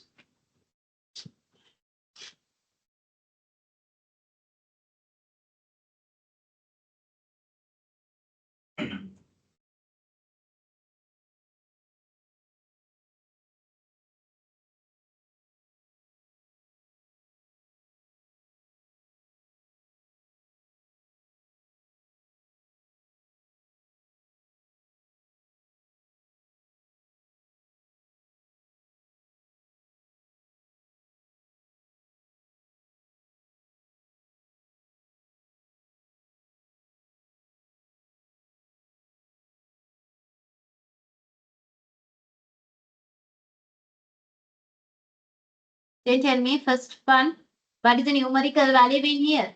Then tell me first one, what is the numerical value in here?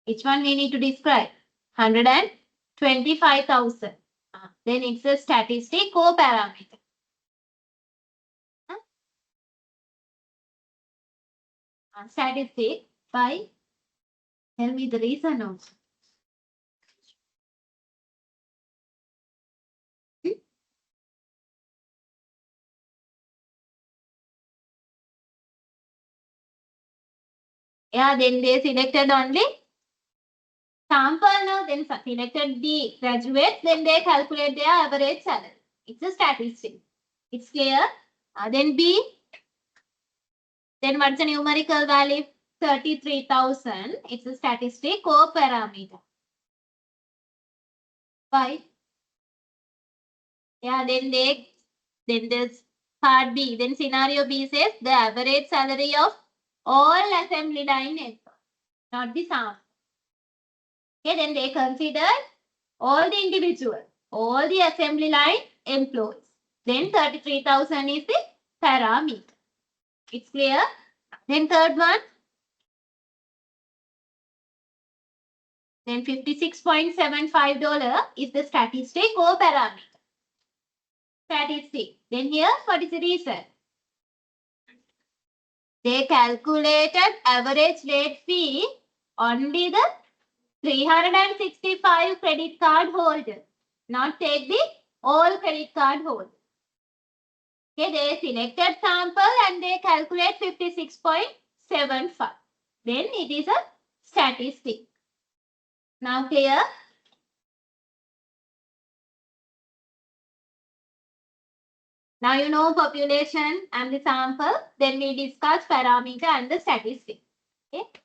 Which one we need to describe? 125,000. Then it's a statistic co-parameter. Statistic by, tell me the reason also. Yeah, then they selected only sample now, then selected the graduates, then they calculate their average salary. It's a statistic. It's clear. Then B, then what's the numerical value? 33,000. It's a statistic co-parameter. Why? Yeah, then there's part B. Then scenario B says the average salary of all assembly line employees, not the sum. Okay, then they consider all the individual, all the assembly line employees. Then 33,000 is the parameter. It's clear? Then third one. Then $56.75 is the statistic or parameter. Statistic. Then here, what is the reason? They calculated average late fee only the 365 credit card holders, not take the all credit card holders. Okay, they selected sample and they calculate 56.75. Then it is a statistic. Now clear? Now you know population and the sample. Then we discuss parameter and the statistic. Okay.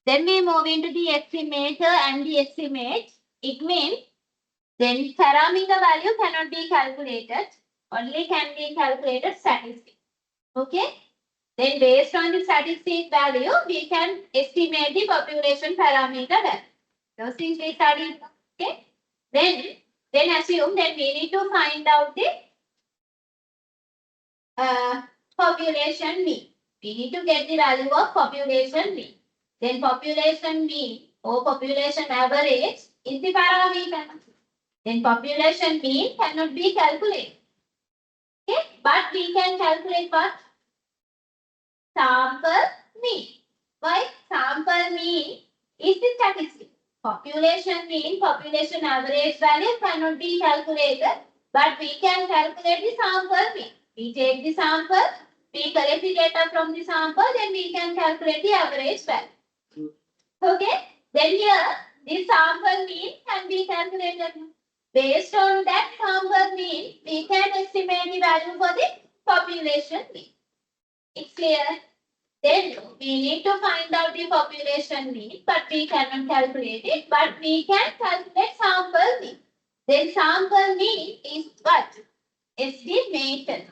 Then we move into the estimator and the estimate. It means then parameter value cannot be calculated. Only can be calculated statistic. Okay. Then based on the statistic value, we can estimate the population parameter value. Those things we studied. Okay. Then assume that we need to find out the population mean. We need to get the value of population mean. Then population mean or population average is the parameter. Then population mean cannot be calculated. Okay, but we can calculate what? Sample mean. Why? Sample mean is the statistic. Population mean, population average value cannot be calculated, but we can calculate the sample mean. We take the sample, we collect the data from the sample, then we can calculate the average value. Okay? Then here, the sample mean can be calculated. Based on that sample mean, we can estimate the value for the population mean. It's clear? Then we need to find out the population mean, but we cannot calculate it, but we can calculate sample mean. Then sample mean is what? Estimated.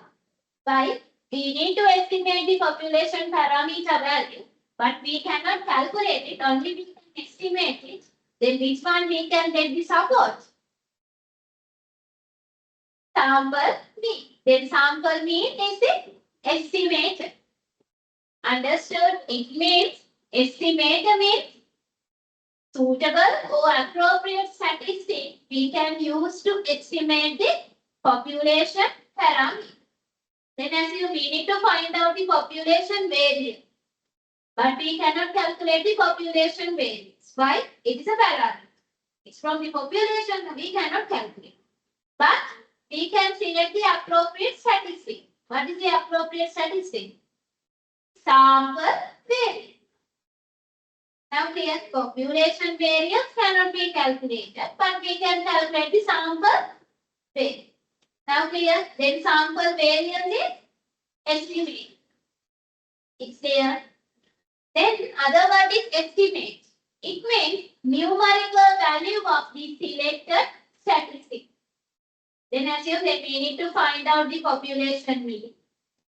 Why? We need to estimate the population parameter value, but we cannot calculate it, only we can estimate it. Then which one we can get the support? Sample mean. Then sample mean is the estimated. Understood? It means estimator means suitable or appropriate statistic we can use to estimate the population parameter. Then assume we need to find out the population variance, but we cannot calculate the population variance. Why? It is a parameter. It's from the population we cannot calculate. But we can select the appropriate statistic. What is the appropriate statistic? Sample variance. Now clear, population variance cannot be calculated, but we can calculate the sample variance. Now clear, then sample variance is estimate. It's there. Then other word is estimate. It means numerical value of the selected statistic. Then assume that we need to find out the population mean.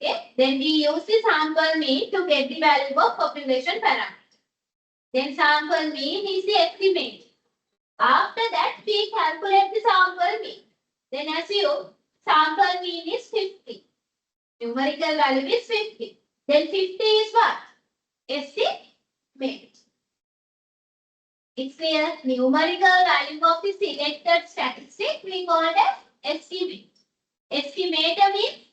Okay. Then we use the sample mean to get the value of population parameter. Then sample mean is the estimate. After that, we calculate the sample mean. Then assume sample mean is 50. Numerical value is 50. Then 50 is what? Estimate. It's clear. Numerical value of the selected statistic we call as estimate. Estimator means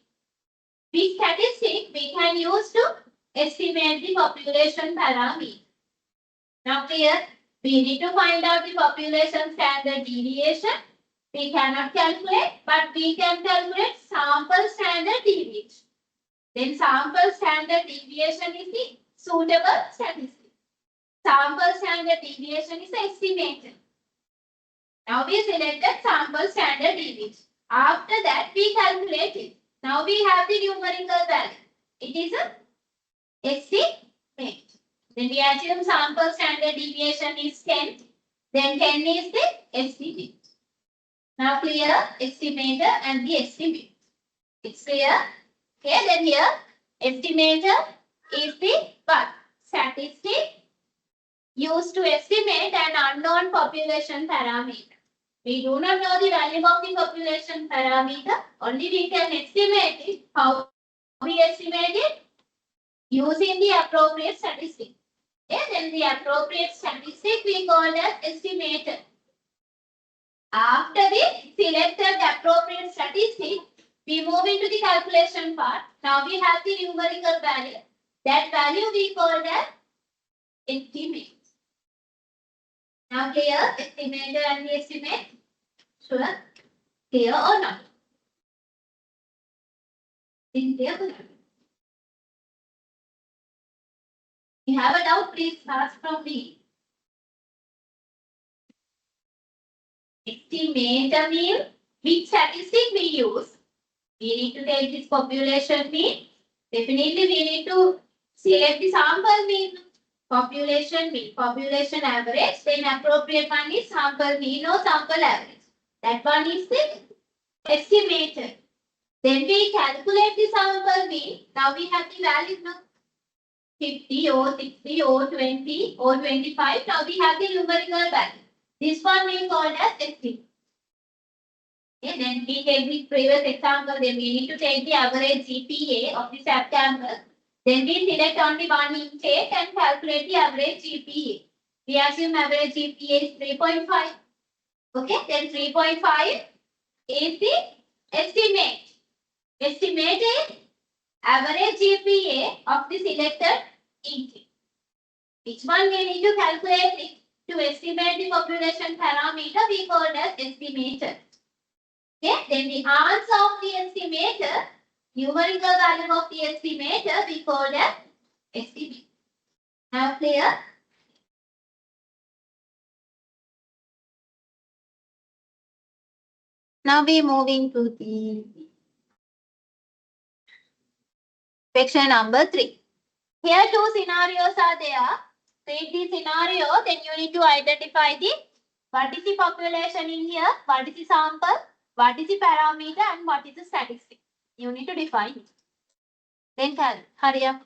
which statistic we can use to estimate the population parameter. Now clear? We need to find out the population standard deviation. We cannot calculate, but we can calculate sample standard deviation. Then sample standard deviation is the suitable statistic. Sample standard deviation is estimated. Now we selected sample standard deviation. After that, we calculate it. Now we have the numerical value. It is an estimate. Then we assume sample standard deviation is 10. Then 10 is the estimate. Now clear estimator and the estimate. It's clear. Okay, then here estimator is the what? Statistic used to estimate an unknown population parameter. We do not know the value of the population parameter. Only we can estimate it. How we estimate it? Using the appropriate statistic. Okay, then the appropriate statistic we call as estimator. After we selected the appropriate statistic, we move into the calculation part. Now we have the numerical value. That value we call as estimate. Now clear estimator and the estimate? Sure. Clear or not? Is clear or not? If you have a doubt, please ask from me. Estimator means which statistic we use. We need to take this population mean. Definitely we need to select the sample mean. Population mean, population average. Then appropriate one is sample mean or sample average. That one is the estimator. Then we calculate the sample mean. Now we have the value now. 50 or 60 or 20 or 25. Now we have the numerical value. This one we call as estimate. Okay, then we take the previous example. Then we need to take the average GPA of the subsample. Then we select only one intake and calculate the average GPA. We assume average GPA is 3.5. Okay, then 3.5 is the estimate. Estimate is average GPA of the selected intake. Which one we need to calculate it? To estimate the population parameter, we call as estimator. Okay, then the answer of the estimator, numerical value of the estimator, we call as estimate. Now clear? Now we moving to the section number 3. Here two scenarios are there. Read the scenario, then you need to identify the what is the population in here, what is the sample, what is the parameter, and what is the statistic. You need to define it. Then hurry up.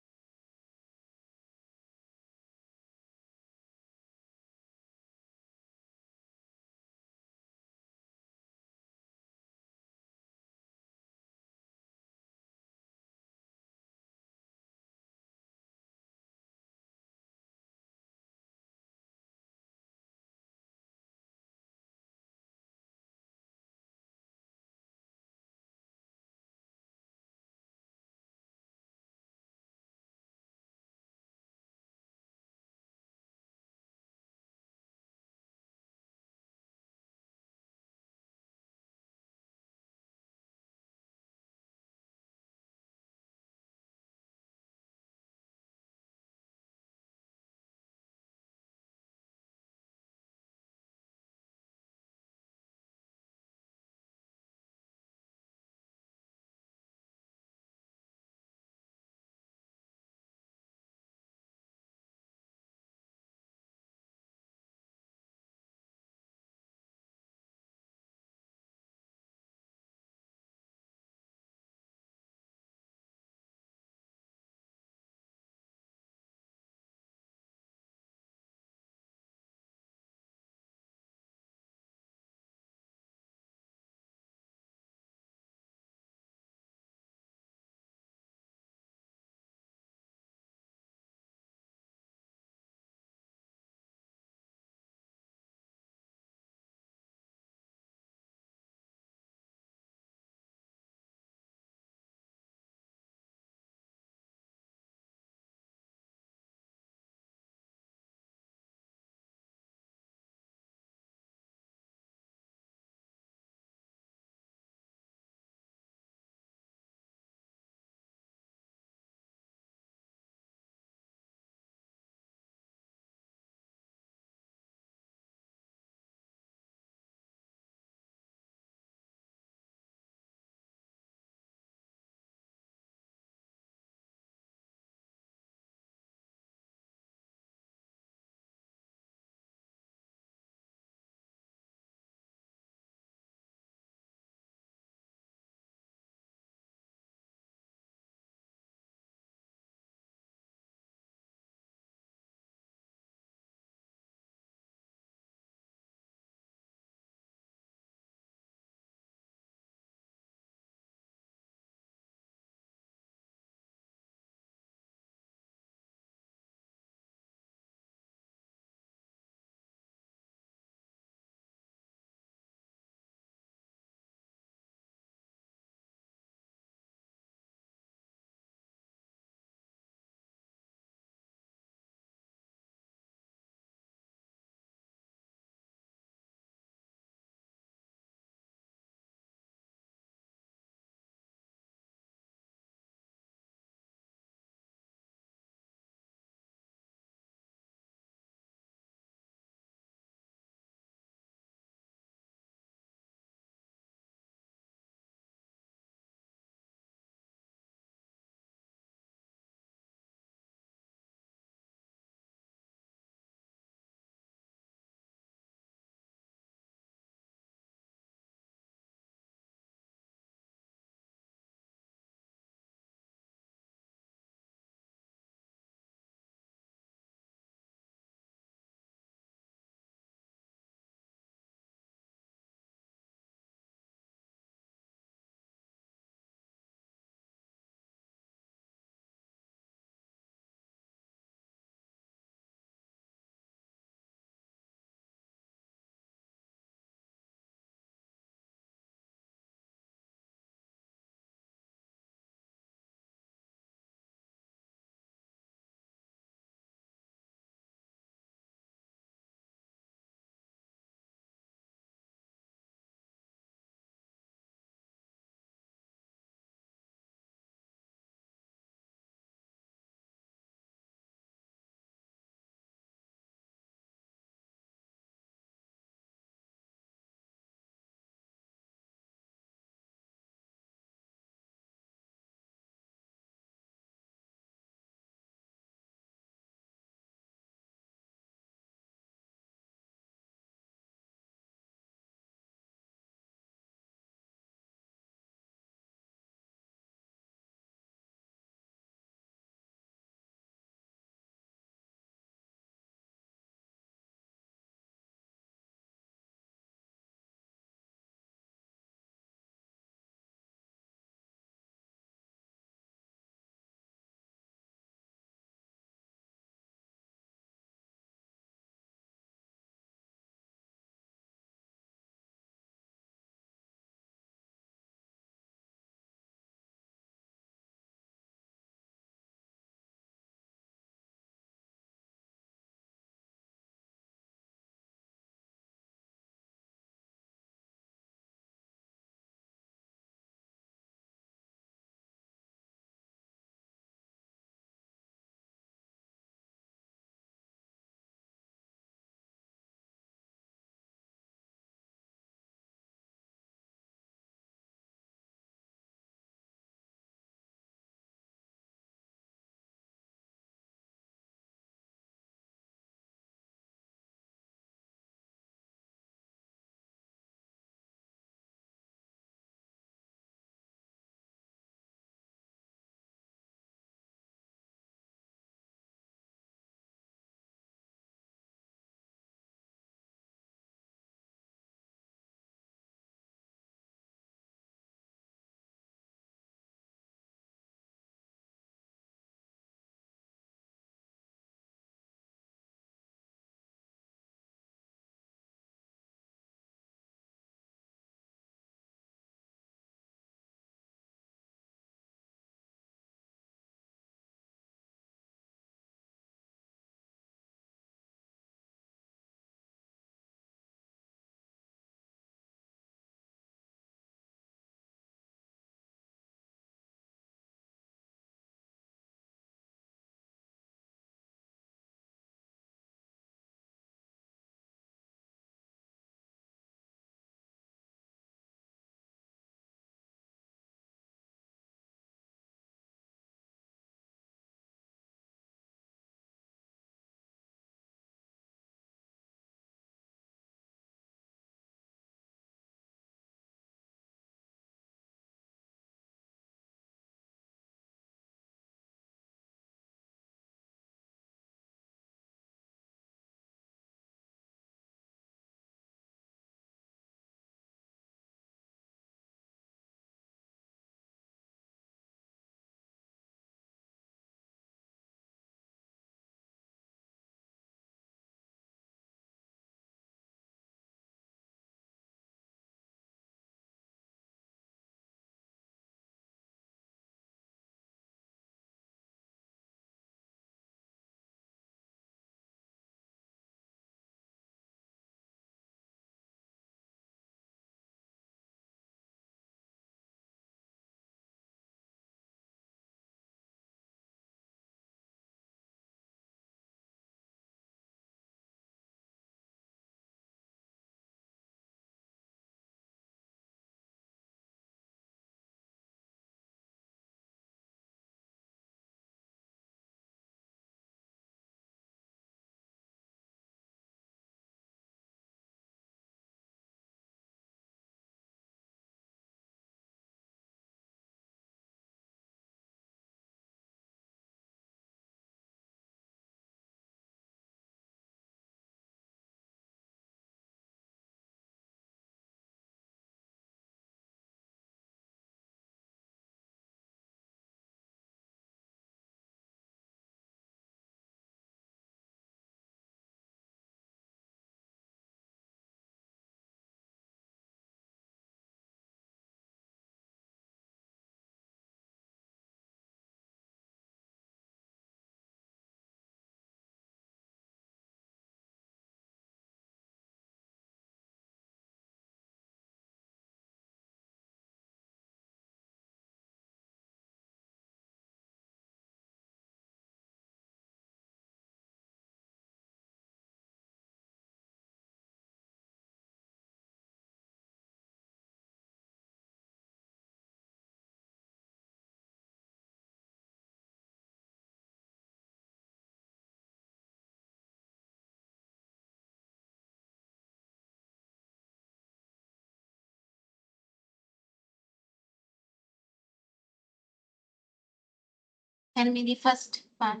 Tell me the first one.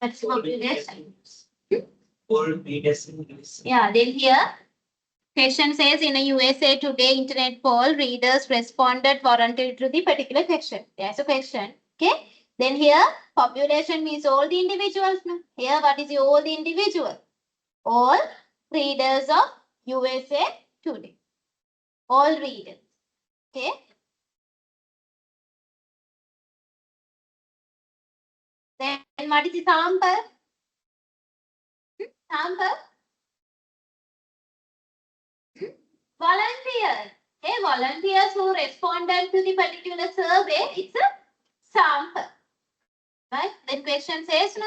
That's population.
All readers in English.
Yeah, then here question says in a USA Today internet poll, readers responded voluntarily to the particular question. There's a question. Okay. Then here population means all the individuals. No? Here what is all the individual? All readers of USA Today. All readers. Okay. Then what is the sample? Sample? Volunteers. Okay, volunteers who responded to the particular survey, it's a sample. Right? Then question says, no,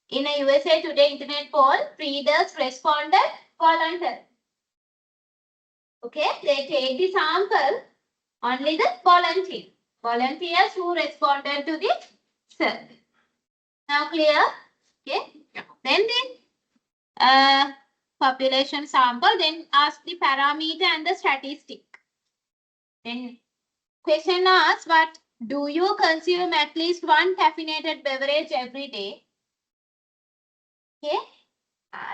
in a USA Today internet poll, readers responded voluntarily. Okay, they take the sample, only the volunteers who responded to the survey. Now clear? Okay. Yeah. Then the population sample, then ask the parameter and the statistic. Then question asks, but do you consume at least one caffeinated beverage every day? Okay.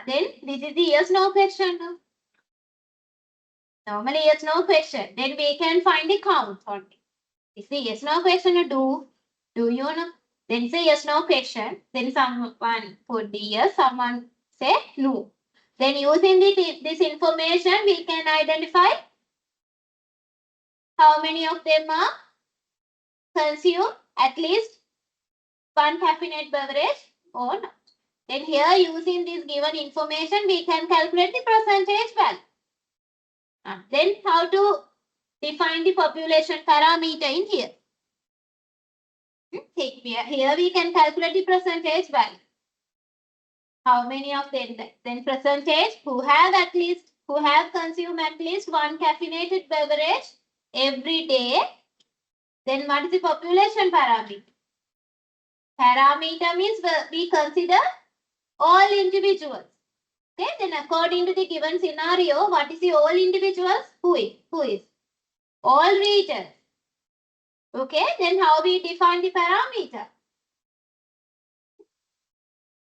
Then this is the yes no question. No? Normally yes no question. Then we can find the count only. This is the yes no question. Do you know? Then say yes no question. Then someone put the yes, someone say no. Then using this information, we can identify how many of them are consume at least one caffeinated beverage or not. Then here using this given information, we can calculate the percentage value. Then how to define the population parameter in here? Here we can calculate the percentage value. How many of them? Then percentage who have consumed at least one caffeinated beverage every day. Then what is the population parameter? Parameter means we consider all individuals. Okay, then according to the given scenario, what is the all individuals? Who is? All readers. Okay, then how we define the parameter?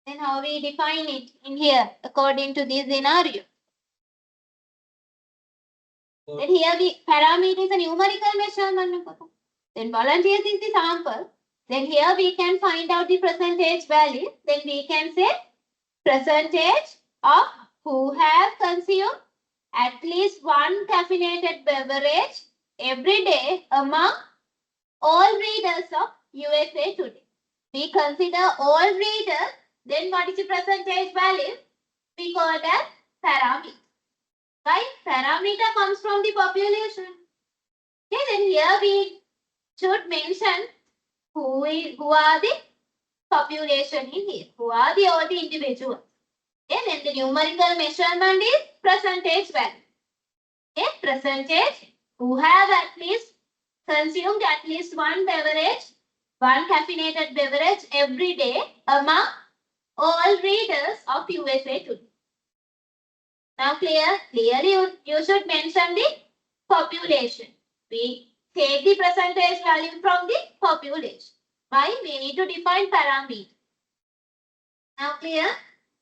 Then how we define it in here according to this scenario? Then here parameter is a numerical measurement. Then volunteers is the sample. Then here we can find out the percentage value. Then we can say percentage of who have consumed at least one caffeinated beverage every day among all readers of USA Today. We consider all readers, then what is the percentage value? We call that parameter. Right? Parameter comes from the population. Okay, then here we should mention who are the population in here. Who are all the individuals. Okay, then the numerical measurement is percentage value. Okay, percentage who have at least consumed at least one caffeinated beverage every day among all readers of USA Today. Now clearly you should mention the population. We take the percentage value from the population. Why? We need to define parameter. Now clear?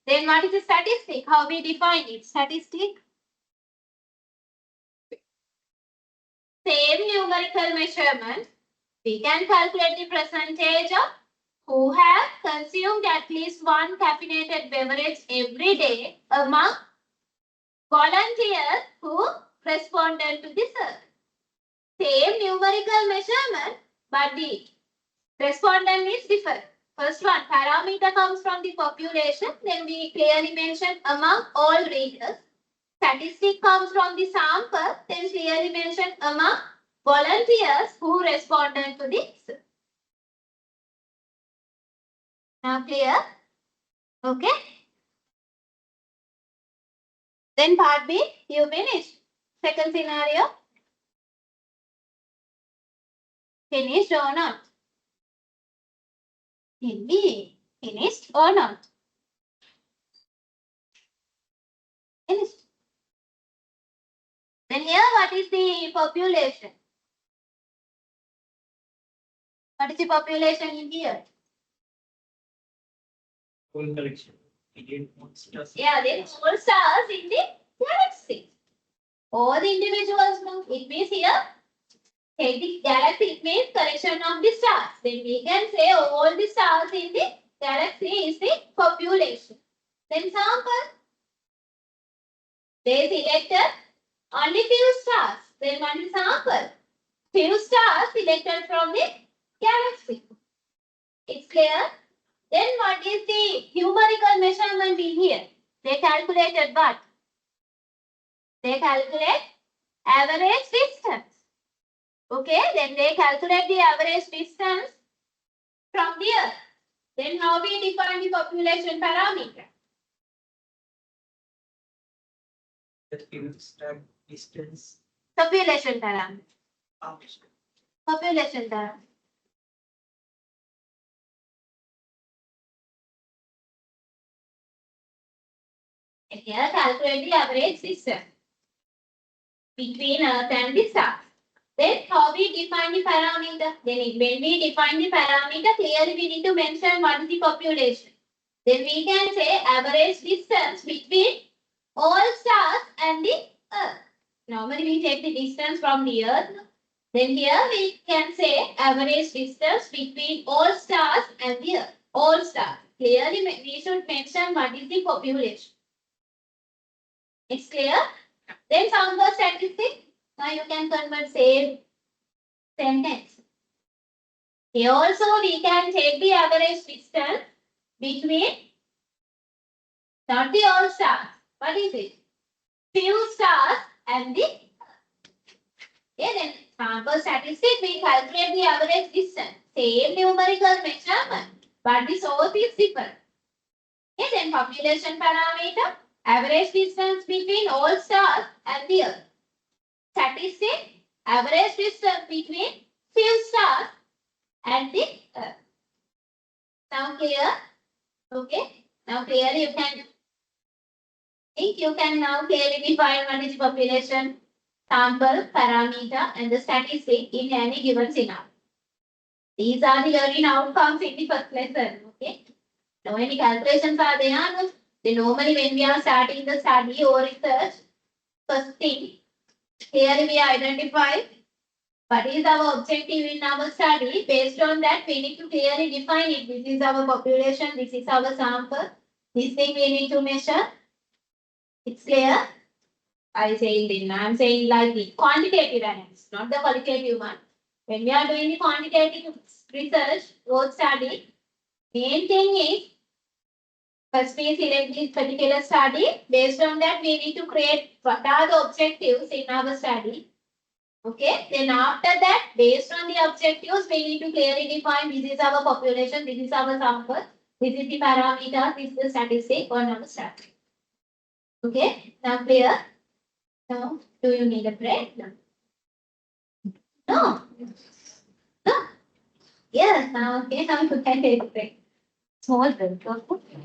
Then what is the statistic? How we define it? Statistic. Same numerical measurement. We can calculate the percentage of who have consumed at least one caffeinated beverage every day among volunteers who responded to the survey. Same numerical measurement, but the respondent is different. First one, parameter comes from the population. Then we clearly mention among all readers. Statistic comes from the sample. Then clearly mention among volunteers who responded to the survey. Now clear? Okay. Then part B, you finished. Second scenario. Finished or not? Tell me, finished or not? Finished. Then here what is the population? What is the population in here?
Whole collection. Indian monsters.
Yeah, then all stars in the galaxy. All the individuals know. It means here, take the galaxy, it means collection of the stars. Then we can say all the stars in the galaxy is the population. Then sample, they selected only few stars. Then one sample, few stars selected from the galaxy. It's clear? Then what is the numerical measurement in here? They calculated what? They calculate average distance. Okay, then they calculate the average distance from the Earth. Then how we define the population parameter?
That gives time distance.
Population parameter.
Option.
Population parameter. Here calculate the average distance between Earth and the stars. Then how we define the parameter? Then when we define the parameter, clearly we need to mention what is the population. Then we can say average distance between all stars and the Earth. Normally we take the distance from the Earth. Then here we can say average distance between all stars and the Earth. All stars. Clearly we should mention what is the population. It's clear? Then sample statistic. Now you can convert same sentence. Here also we can take the average distance between not the all stars. What is it? Few stars and the okay, then sample statistic we calculate the average distance. Same numerical measurement, but the source is different. Okay, then population parameter, average distance between all stars and the Earth. Statistic, average distance between few stars and the Earth. Now clear? Okay. Now clearly you can now clearly define what is population, sample, parameter, and the statistic in any given scenario. These are the learning outcomes in the first lesson. Okay. Now any calculations are there? Then normally when we are starting the study or research, first thing, here we identify what is our objective in our study. Based on that, we need to clearly define it. This is our population, this is our sample. This thing we need to measure. It's clear? I'm saying like the quantitative analysis, not the qualitative one. When we are doing the quantitative research or study, main thing is first we select this particular study. Based on that, we need to create what are the objectives in our study. Okay, then after that, based on the objectives, we need to clearly define this is our population, this is our sample, this is the parameter, this is the statistic on our study. Okay, now clear? Now, do you need a break? No. No. No. Yes, now okay, now you can take a break. Small break. Okay.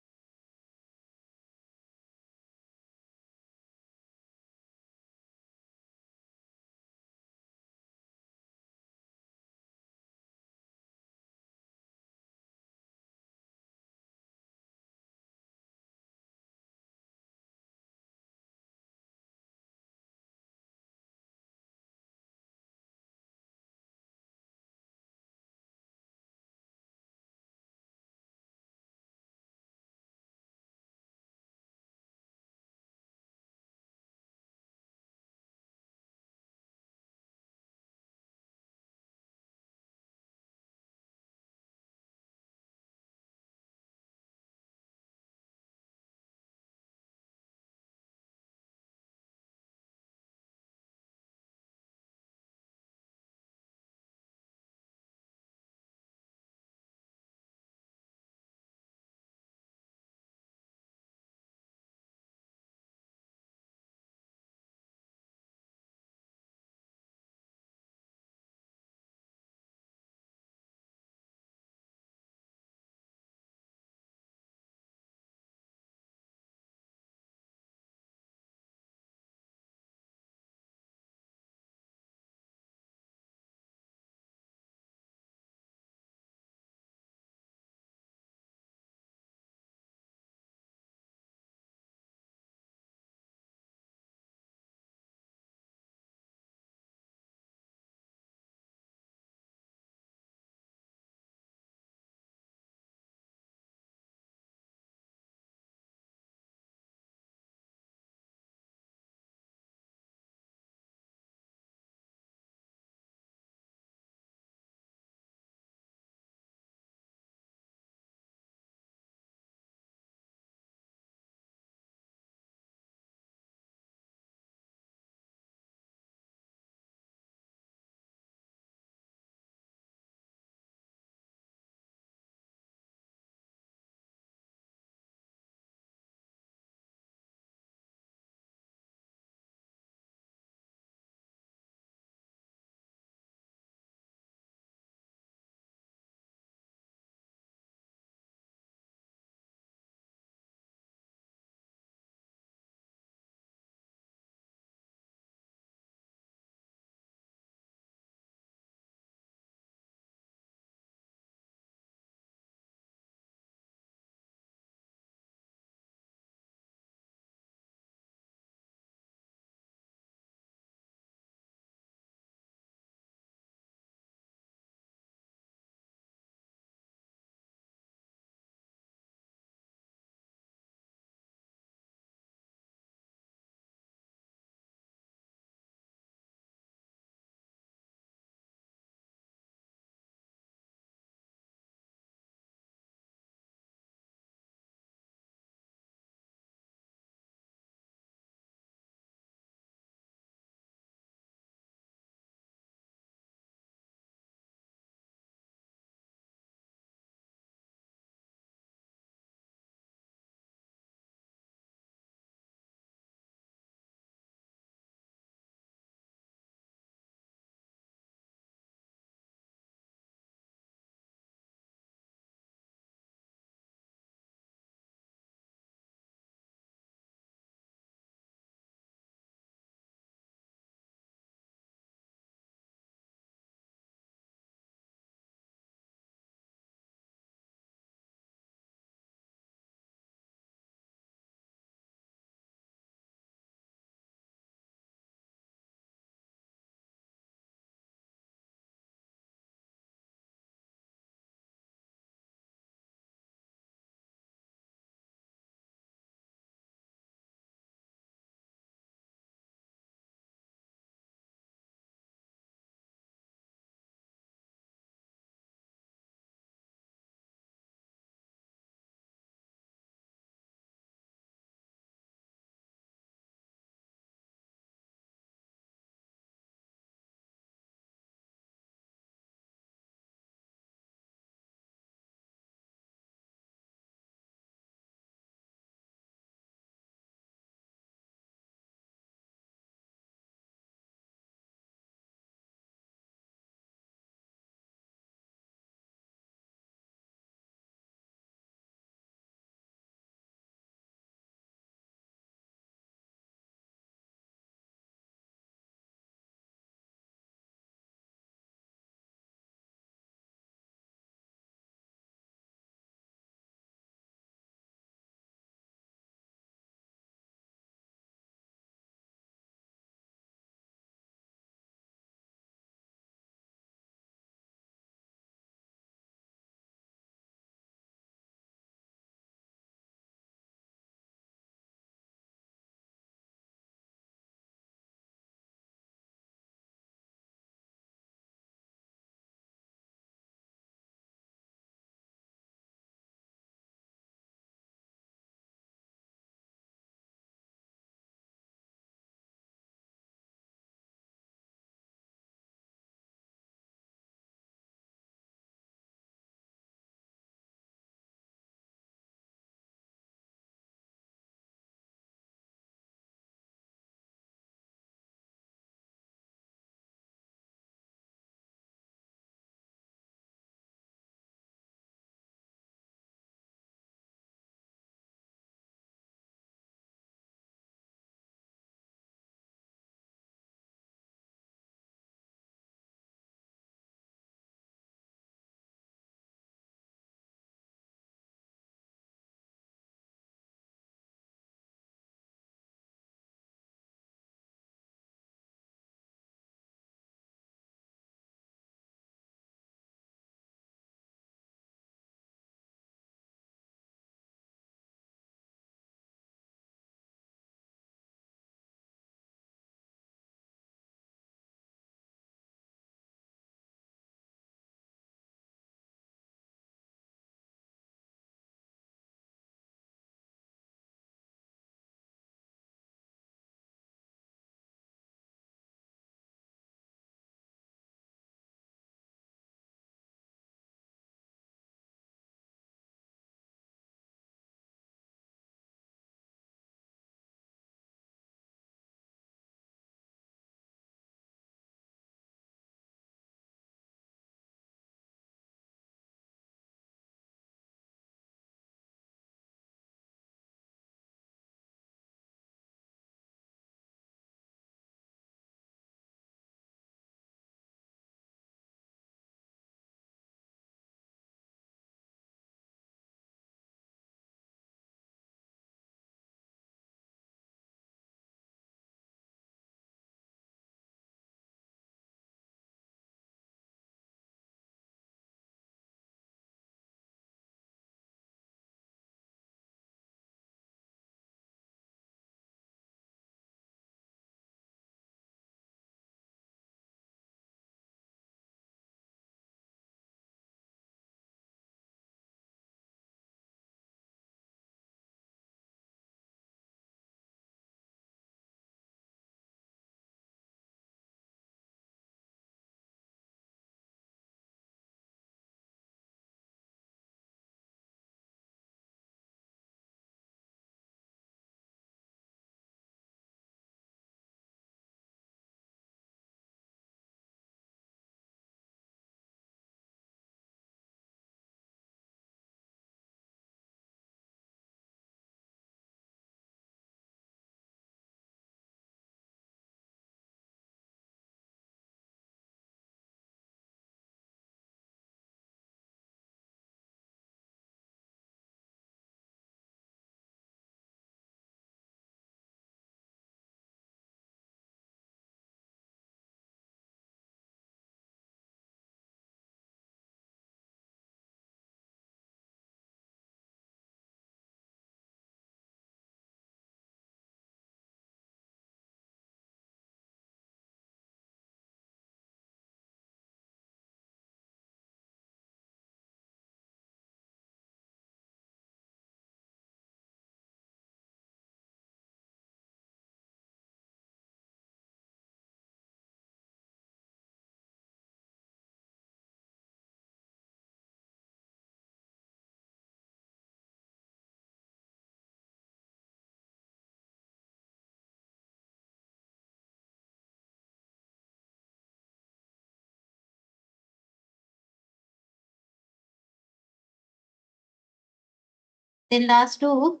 Then last two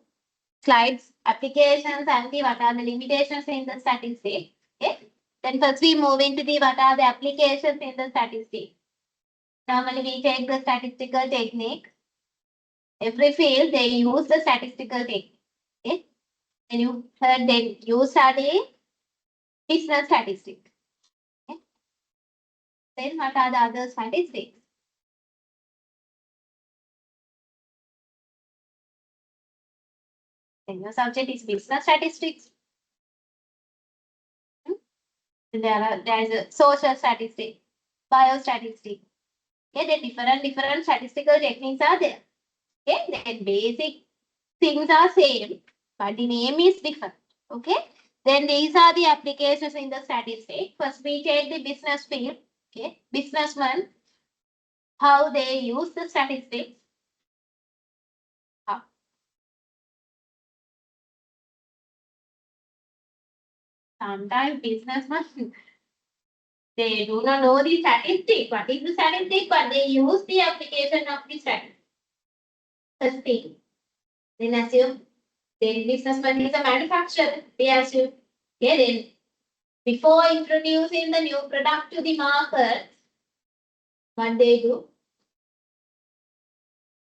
slides, applications and the what are the limitations in the statistics. Okay. Then first we move into the what are the applications in the statistics. Normally we take the statistical technique. Every field they use the statistical technique. Okay. Then you heard then you study business statistics. Okay. Then what are the other statistics? Then your subject is business statistics. There is a social statistics, biostatistics. Okay, then different statistical techniques are there. Okay, then basic things are same, but the name is different. Okay, then these are the applications in the statistics. First, we take the business field. Okay, businessmen, how they use the statistics. How? Sometimes businessmen they do not know the statistic. What is the statistic? But they use the application of the statistic. First thing. Then assume then businessman is a manufacturer. They assume. Okay, then before introducing the new product to the market, what they do?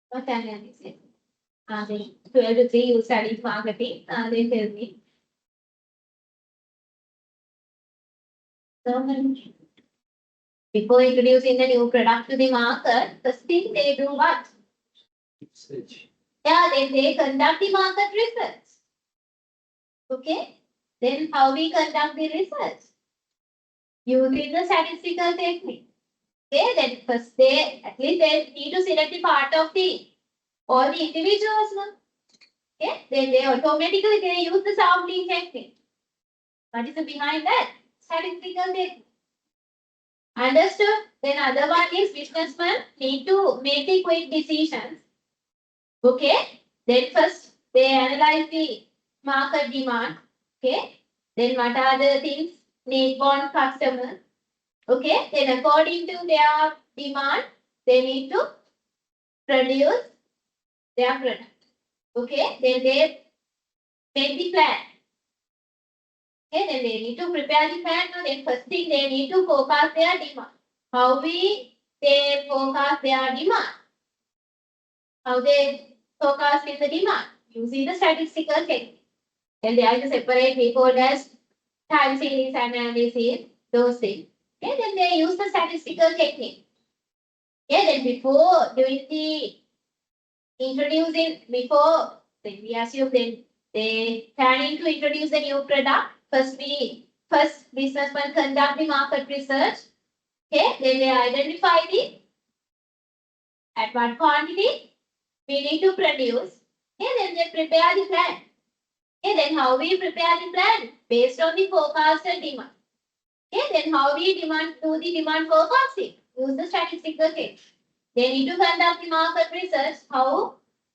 What analysis? They 12 to 3 you study marketing. They tell me. So, before introducing the new product to the market, first thing they do what?
Research.
Yeah, they conduct the market research. Okay. Then how we conduct the research? Using the statistical technique. Okay, then first they at least they need to select the part of the all the individuals. No? Okay, then they automatically they use the sampling technique. What is behind that? Statistical technique. Understood? Then other one is businessmen need to make the quick decisions. Okay. Then first they analyze the market demand. Okay. Then what are the things need want customer? Okay. Then according to their demand, they need to produce their product. Okay. Then they make the plan. Okay. Then they need to prepare the plan. Then first thing they need to forecast their demand. How they forecast their demand? How they forecast with the demand? Using the statistical technique. Then there is a separate we call as time series analysis, those things. Okay, then they use the statistical technique. Okay, then before doing the introducing, before then we assume then they planning to introduce a new product. First businessmen conduct the market research. Okay, then they identify the at what quantity we need to produce. Okay, then they prepare the plan. Okay, then how we prepare the plan? Based on the forecasted demand. Okay, then how we do the demand forecasting? Use the statistical technique. They need to conduct the market research. How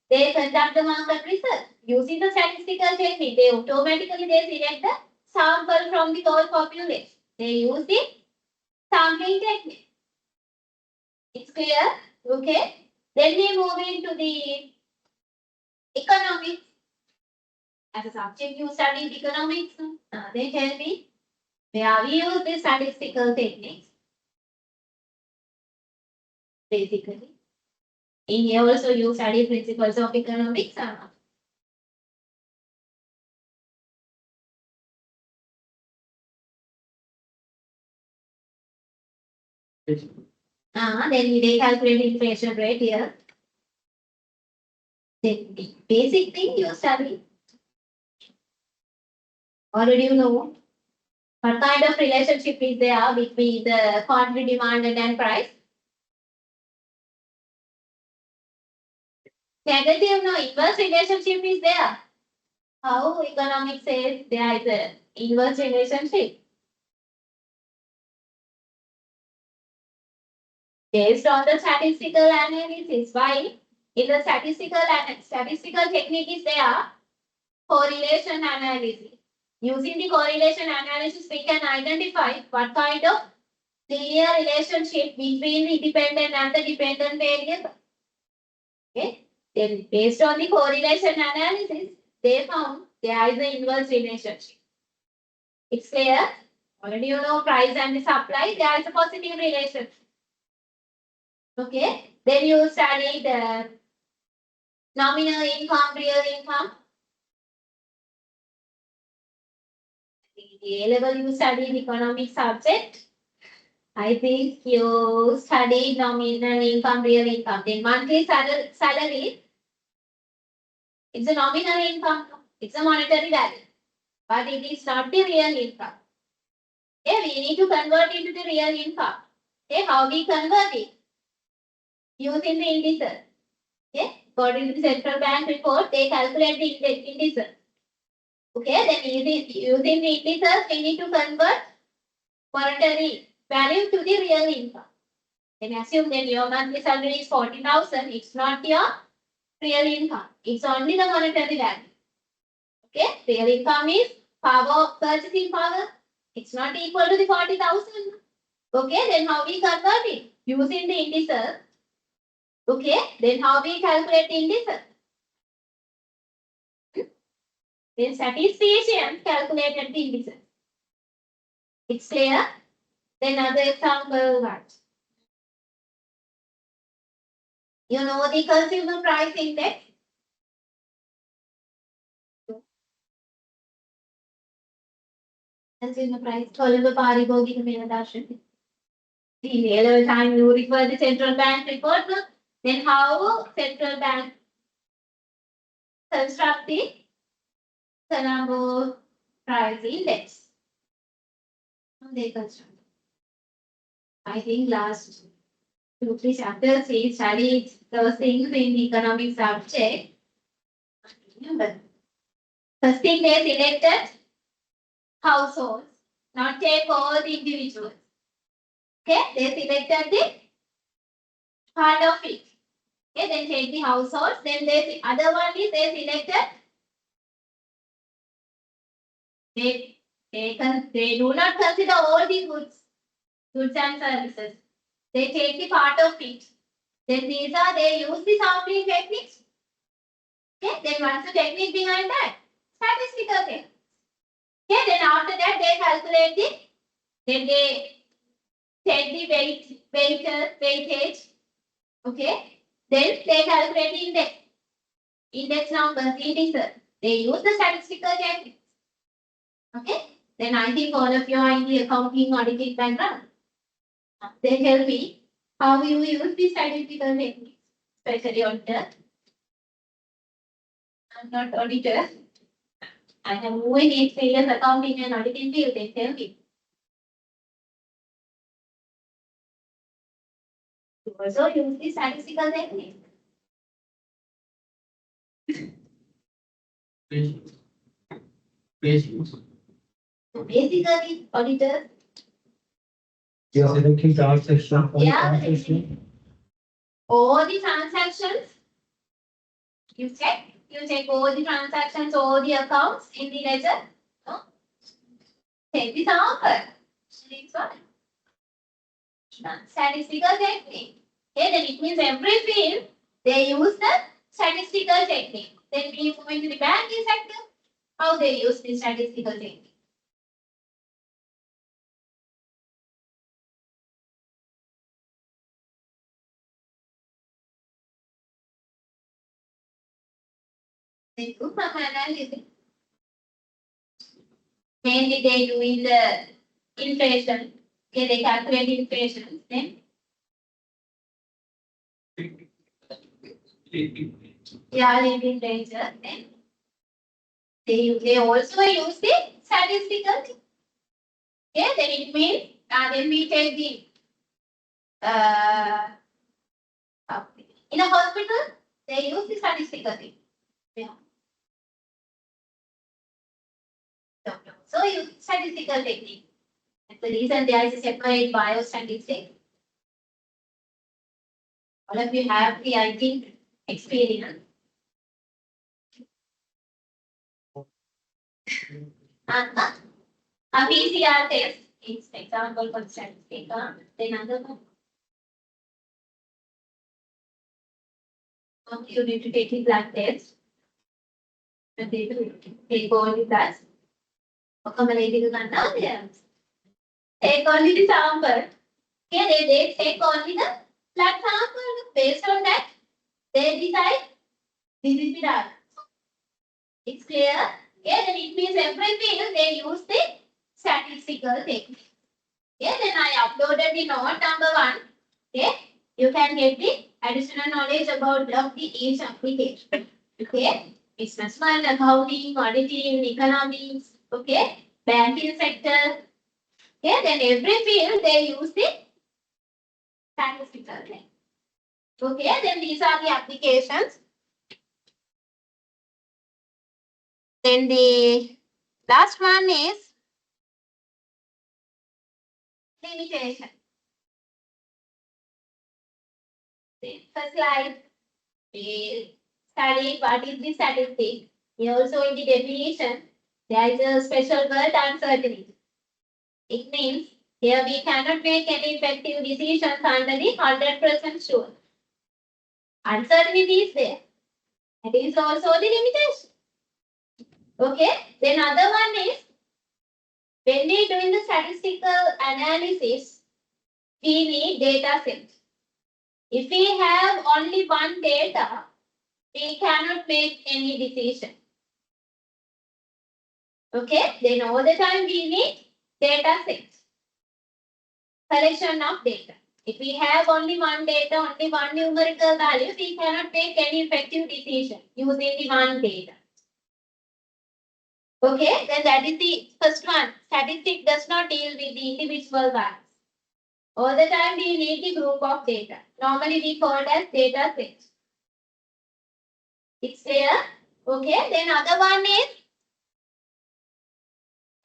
they conduct the market research? Using the statistical technique, they automatically they select the sample from the whole population. They use the sampling technique. It's clear? Okay. Then we move into the economics. As a subject, you studied economics. They tell me where we use the statistical techniques. Basically. In here also you study principles of economics. Then they calculate inflation rate here. The basic thing you study. Already you know what kind of relationship is there between the quantity demanded and price. Negative, no, inverse relationship is there. How economics says there is an inverse relationship? Based on the statistical analysis. Why? In the statistical technique is there correlation analysis. Using the correlation analysis, we can identify what kind of linear relationship between the independent and the dependent variable. Okay. Then based on the correlation analysis, they found there is an inverse relationship. It's clear? Already you know price and the supply, there is a positive relationship. Okay. Then you study the nominal income, real income. A level you studied economic subject. I think you studied nominal income, real income. Then monthly salary, it's a nominal income. It's a monetary value. But it is not the real income. Okay, we need to convert into the real income. Okay, how we convert it? Using the indices. Okay, according to the central bank report, they calculate the indices. Okay, then using the indices, we need to convert monetary value to the real income. Then assume that your monthly salary is 40,000. It's not your real income. It's only the monetary value. Okay, real income is power, purchasing power. It's not equal to the 40,000. Okay, then how we convert it? Using the indices. Okay, then how we calculate the indices? Then statisticians calculated the indices. It's clear? Then another example what? You know the consumer price index? Consumer price, Colombo පාරිභෝගික මෙහෙම the other time you refer the central bank report, then how central bank construct the Colombo price index? They construct. I think last 2-3 chapters we studied those things in the economic subject. Remember, first thing they selected households, not take all the individuals. Okay, they selected the part of it. Okay, then take the households. Then they other one is they selected. They do not consider all the goods and services. They take the part of it. Then they use the sampling techniques. Okay, then what's the technique behind that? Statistical technique. Okay, then after that they calculate the, then they take the weightage. Okay, then they calculate the index numbers, indices. They use the statistical techniques. Okay, then I think all of you are in the accounting auditing background. They tell me how you use the statistical techniques, especially auditor. I'm not auditor. I have more experience accounting and auditing field. They tell me. You also use the statistical technique. So basically, auditors.
You are selecting transaction.
Yeah. All the transactions. You check all the transactions, all the accounts in the ledger. No? Take the sample. This one. Statistical technique. Okay, then it means every field they use the statistical technique. Then we move into the banking sector. How they use the statistical technique. They do some analysis. Mainly they do in the inflation. Okay, they calculate inflation. Then yeah, living danger. Then they also use the statistical. Okay, then it means then we take the in a hospital they use the statistical thing. Yeah. So use statistical technique. That's the reason there is a separate biostatistics. All of you have the, I think, experience. A PCR test is example for statistics. Then another one. You need to take the blood test. And they will take all the blood. Take only the sample. Okay, they take only the blood sample. Based on that, they decide this is the data. It's clear? Okay, then it means every field they use the statistical technique. Okay, then I uploaded the note number 1. Okay, you can get the additional knowledge about of the each application. Okay, business man, accounting, auditing, economics. Okay, banking sector. Okay, then every field they use the statistical technique. Okay, then these are the applications. Then the last one is limitation. First slide, we studied what is the statistic. Here also in the definition, there is a special word uncertainty. It means here we cannot make any effective decisions under the 100% sure. Uncertainty is there. That is also the limitation. Okay, then other one is when we doing the statistical analysis, we need data set. If we have only one data, we cannot make any decision. Okay, then all the time we need data set. Collection of data. If we have only one data, only one numerical value, we cannot make any effective decision using the one data. Okay, then that is the first one. Statistic does not deal with the individual values. All the time we need the group of data. Normally we call it as data set. It's clear? Okay, then other one is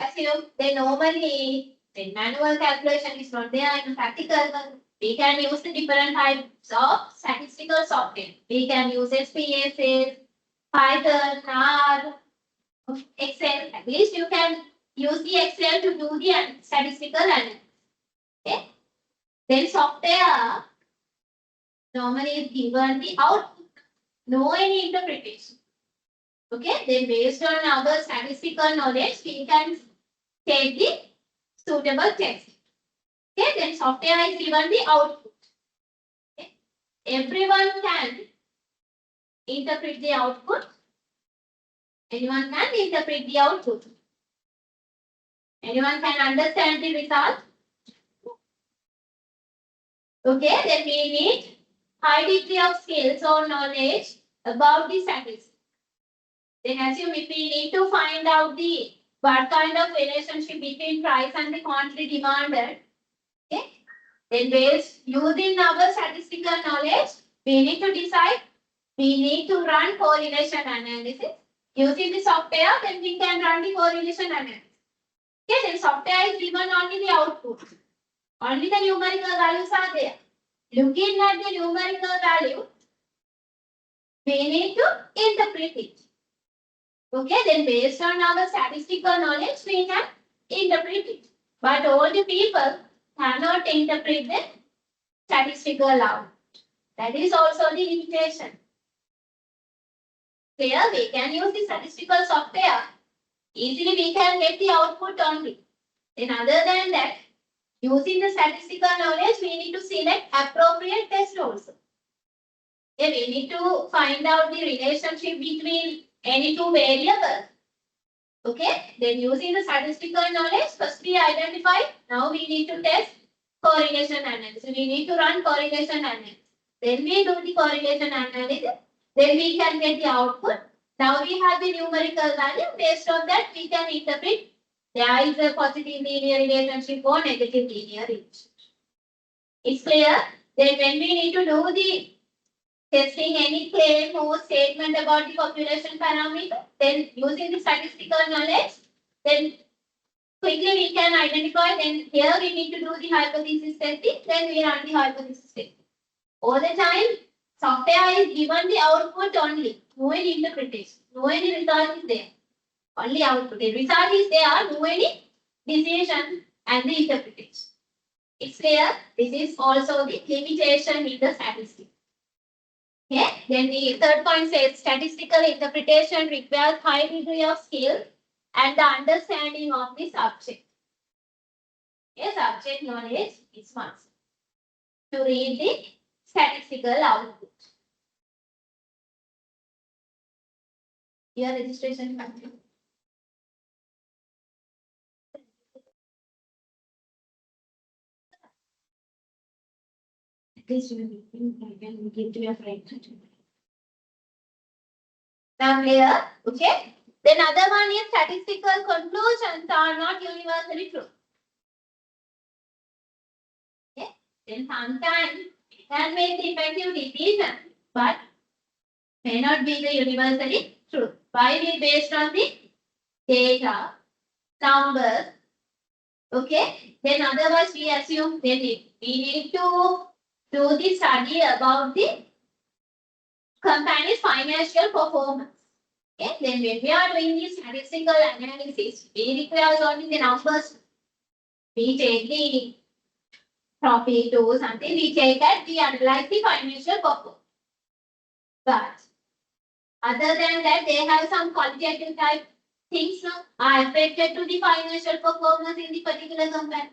assume then normally when manual calculation is not there in practical, we can use the different types of statistical software. We can use SPSS, Python, R, Excel. At least you can use the Excel to do the statistical analysis. Okay. Then software normally is given the output, no any interpretation. Okay. Then based on our statistical knowledge, we can take the suitable text. Okay. Then software is given the output. Okay. Everyone can interpret the output. Anyone can interpret the output. Anyone can understand the result. Okay, then we need high degree of skills or knowledge about the statistics. Then assume if we need to find out the what kind of relationship between price and the quantity demanded. Okay, then based using our statistical knowledge, we need to decide. We need to run correlation analysis. Using the software, then we can run the correlation analysis. Okay, then software is given only the output. Only the numerical values are there. Looking at the numerical value, we need to interpret it. Okay, then based on our statistical knowledge, we can interpret it. But all the people cannot interpret the statistical output. That is also the limitation. Here we can use the statistical software. Easily we can get the output only. Then other than that, using the statistical knowledge, we need to select appropriate test also. Okay, we need to find out the relationship between any two variables. Okay, then using the statistical knowledge, first we identify, now we need to test correlation analysis. We need to run correlation analysis. Then we do the correlation analysis. Then we can get the output. Now we have the numerical value. Based on that, we can interpret there is a positive linear relationship or negative linear relationship. It's clear? Then when we need to do the testing any claim or statement about the population parameter, then using the statistical knowledge, then quickly we can identify, then here we need to do the hypothesis testing, then we run the hypothesis testing. All the time, software is given the output only, no any interpretation, no any result is there. Only output. The result is there, no any decision and the interpretation. It's clear. This is also the limitation in the statistics. Okay. Then the third point says statistical interpretation requires high degree of skill and the understanding of the subject. Okay, subject knowledge is must to read the statistical output. Your registration complete. At least you can give to your friend. Now clear? Okay. Then other one is statistical conclusions are not universally true. Okay. Then sometimes it can make the effective decision, but may not be the universally true. Why is it based on the data, numbers? Okay. Then otherwise we assume then we need to do the study about the company's financial performance. Okay. Then when we are doing the statistical analysis, we require only the numbers. We take the profit or something, we take that, we analyze the financial performance. But other than that, they have some qualitative type things now are affected to the financial performance in the particular company.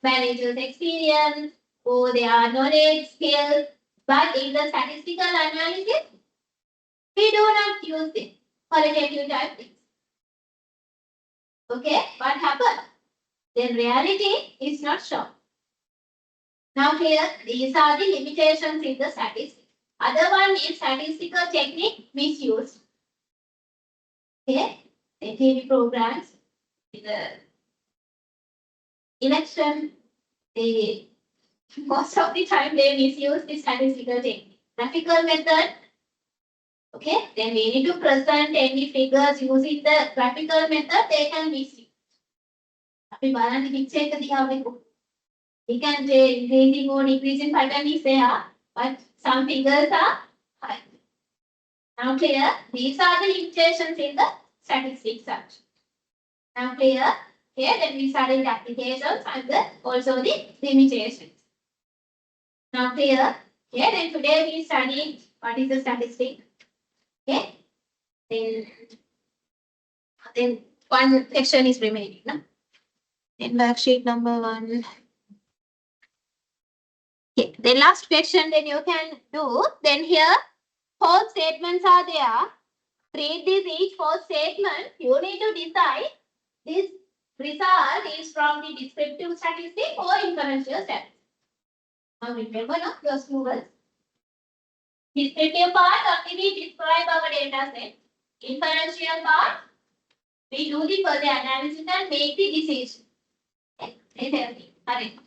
Manager's experience or their knowledge, skills. But in the statistical analysis, we do not use the qualitative type things. Okay, what happened? Then reality is not shown. Now clear, these are the limitations in the statistics. Other one is statistical technique misused. Okay, the TV programs, the election, they most of the time they misuse the statistical technique. Graphical method. Okay, then we need to present any figures using the graphical method, they can misuse. අපි බලන්න picture එක දිහා බලමු. We can say increasing or decreasing pattern is there, but some figures are high. Now clear? These are the limitations in the statistics section. Now clear? Here then we study the applications and also the limitations. Now clear? Here then today we study what is the statistic. Okay? Then one section is remaining. No? In worksheet number 1. Okay, the last question then you can do. Then here, 4 statements are there. Read this each 4 statement. You need to decide this result is from the descriptive statistic or inferential statistic. Now remember no, your students. Descriptive part only we describe our data set. Inferential part, we do the further analysis and make the decision. Okay,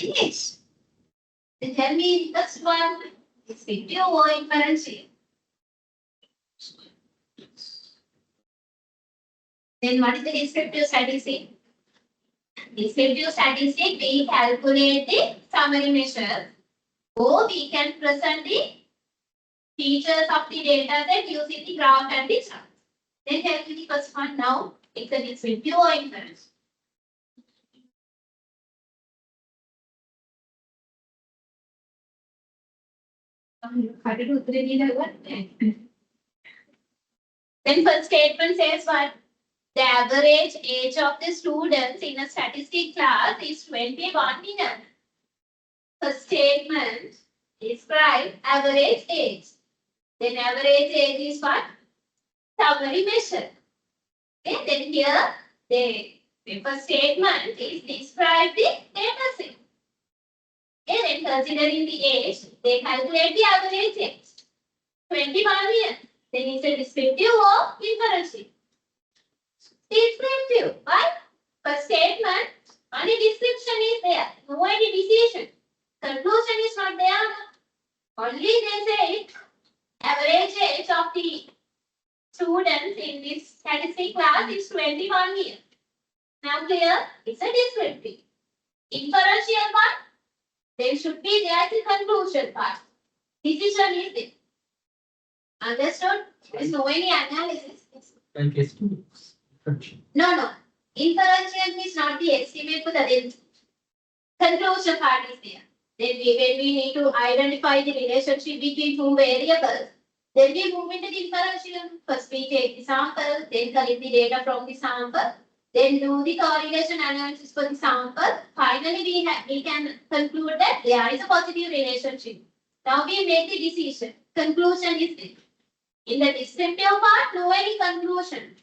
English. Then tell me first one, descriptive or inferential? Then what is the descriptive statistic? Descriptive statistic, we calculate the summary measures, or we can present the features of the data set using the graph and the chart. Then tell me the first one now, it's a descriptive or inferential? Then first statement says what? The average age of the students in a statistic class is 21 years. First statement describe average age. Then average age is what? Summary measure. Okay, then here the first statement is describe the data set. Okay, then considering the age, they calculate the average age. 21 years. Then it's a descriptive or inferential? Descriptive. Why? First statement, only description is there. No any decision. Conclusion is not there. Only they say average age of the students in this statistic class is 21 years. Now clear? It's a descriptive. Inferential one, there should be there the conclusion part. Decision is there. Understood? There is no any analysis.
Like S2.
No. Inferential means not the estimate, but the conclusion part is there. Then when we need to identify the relationship between two variables, then we move into the inferential. First we take the sample, then collect the data from the sample, then do the correlation analysis for the sample. Finally, we can conclude that there is a positive relationship. Now we make the decision. Conclusion is this. In the descriptive part, no any conclusion.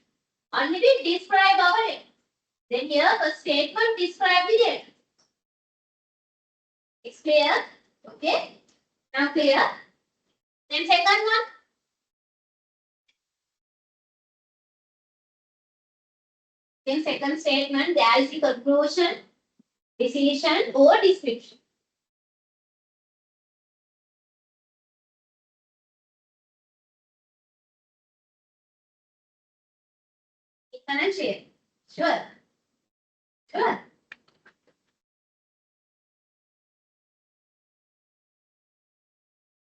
Only we describe our data. Then here a statement describe the data. It's clear? Okay. Now clear? Then second one. In second statement, there is the conclusion, decision, or description. Differentiate. Sure.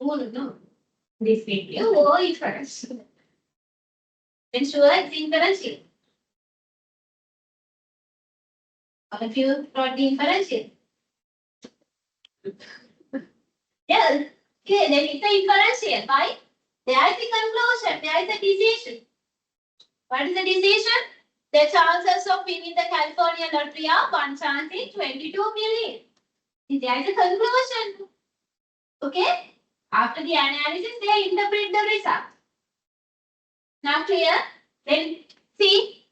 No. Descriptive or inferential. Then sure it's inferential. If you got the inferential. Yeah, okay, then it's the inferential. Why? There is the conclusion, there is a decision. What is the decision? The chances of winning the California lottery are 1 chance in 22 million. There is a conclusion. Okay? After the analysis, they interpret the result. Now clear? Then see.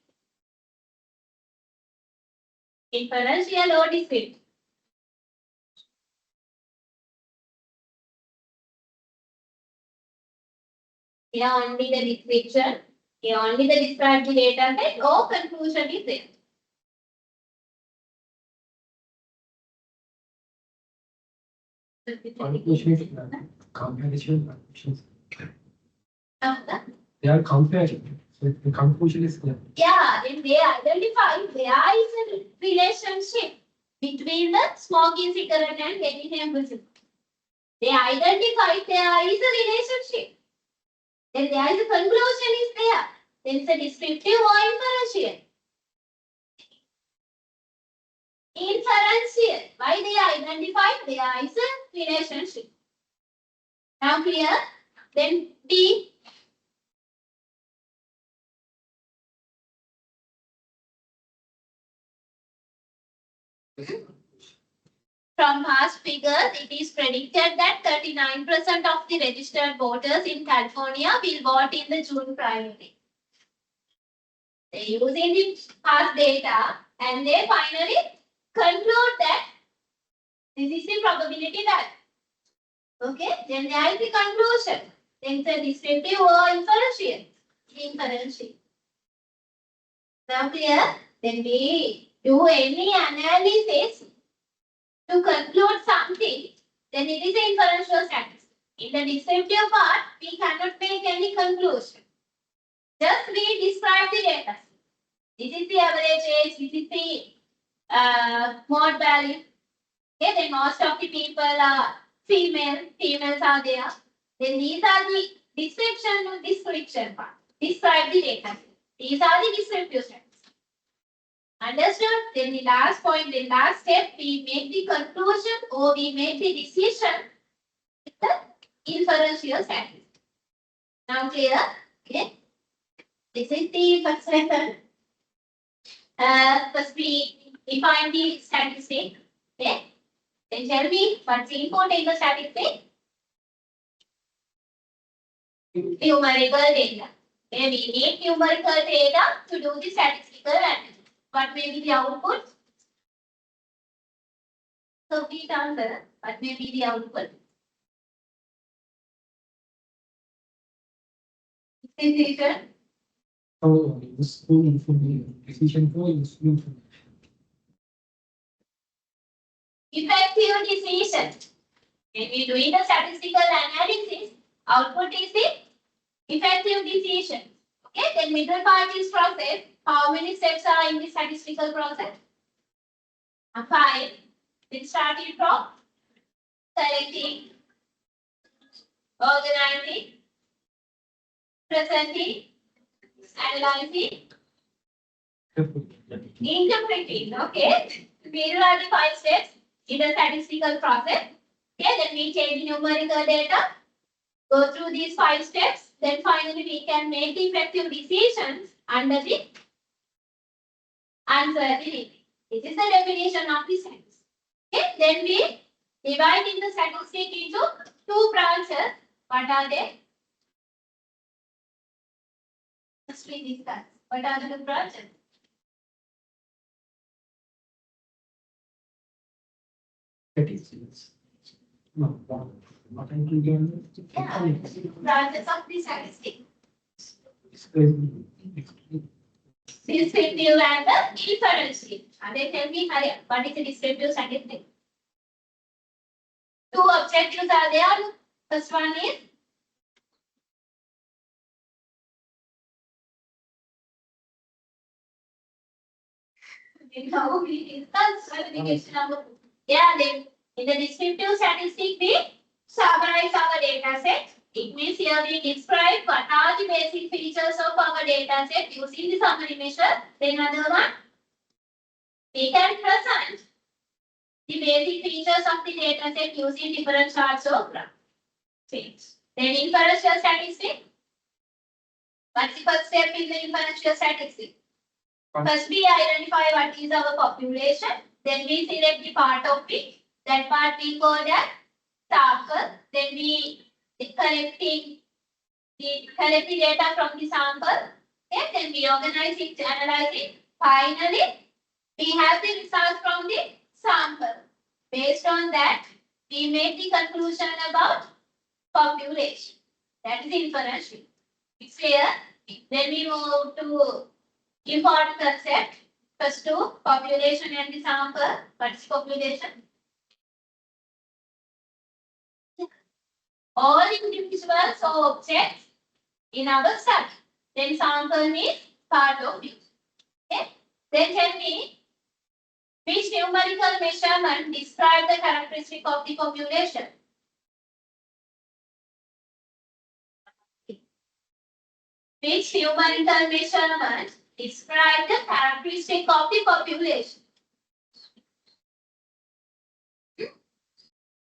Inferential or descriptive? Here only the description. Here only the described data set or conclusion is there.
Conclusion is comparison.
Now,
They are comparing. So the conclusion is there.
yeah, then they identify there is a relationship between the smoking cigarette and getting emphysema. They identify there is a relationship. Then there is a conclusion is there. Then it's a descriptive or inferential. Inferential. Why they identify there is a relationship. Now clear? Then D. From past figures, it is predicted that 39% of the registered voters in California will vote in the June primary. They using the past data and they finally conclude that this is the probability value. Okay, then there is the conclusion. Then it's a descriptive or inferential. Inferential. Now clear? Then we do any analysis to conclude something, then it is an inferential statistics. In the descriptive part, we cannot make any conclusion. Just we describe the data. This is the average age, this is the mode value. Okay, then most of the people are females are there. Then these are the description part. Describe the data. These are the descriptive steps. Understood? Then the last point, the last step, we make the conclusion or we make the decision with the inferential statistics. Now clear? Okay. This is the first method. First we define the statistic. Okay. Then tell me what's important in the statistic? Numerical data. Okay, we need numerical data to do the statistical analysis. What may be the output? Complete answer. What may be the output? Decision.
Oh, useful information. Decision for useful information.
Effective decision. When we doing the statistical analysis, output is the effective decision. Okay, then middle part is process. How many steps are in the statistical process? 5. Then starting from selecting, organizing, presenting, analyzing, interpreting. Okay, these are the 5 steps in the statistical process. Okay, then we take the numerical data, go through these 5 steps, then finally we can make effective decisions under the uncertainty. This is the definition of the statistics. Okay, then we divide in the statistic into 2 branches. What are they? Let's discuss. What are the 2 branches?
Statistics. No, what I'm doing.
Yeah, branches of the statistic. Descriptive and the inferential. And they tell me what is the descriptive statistic? 2 objectives are there. First one is now we discuss certification of then in the descriptive statistic we summarize our data set. It means here we describe what are the basic features of our data set using the summary measure. Then another one, we can present the basic features of the data set using different charts or graphs. Then inferential statistic. What's the first step in the inferential statistic? First we identify what is our population. Then we select the part of it. That part we call that sample. Then we collect the data from the sample. Okay, then we organize it, analyze it. Finally, we have the results from the sample. Based on that, we make the conclusion about population. That is inferential. It's clear? Then we move to important concept. First two, population and the sample. What's population? All individuals or objects in our study. Then sample means part of it. Okay? Then tell me which numerical measurement describe the characteristic of the population? Which numerical measurement describe the characteristic of the population?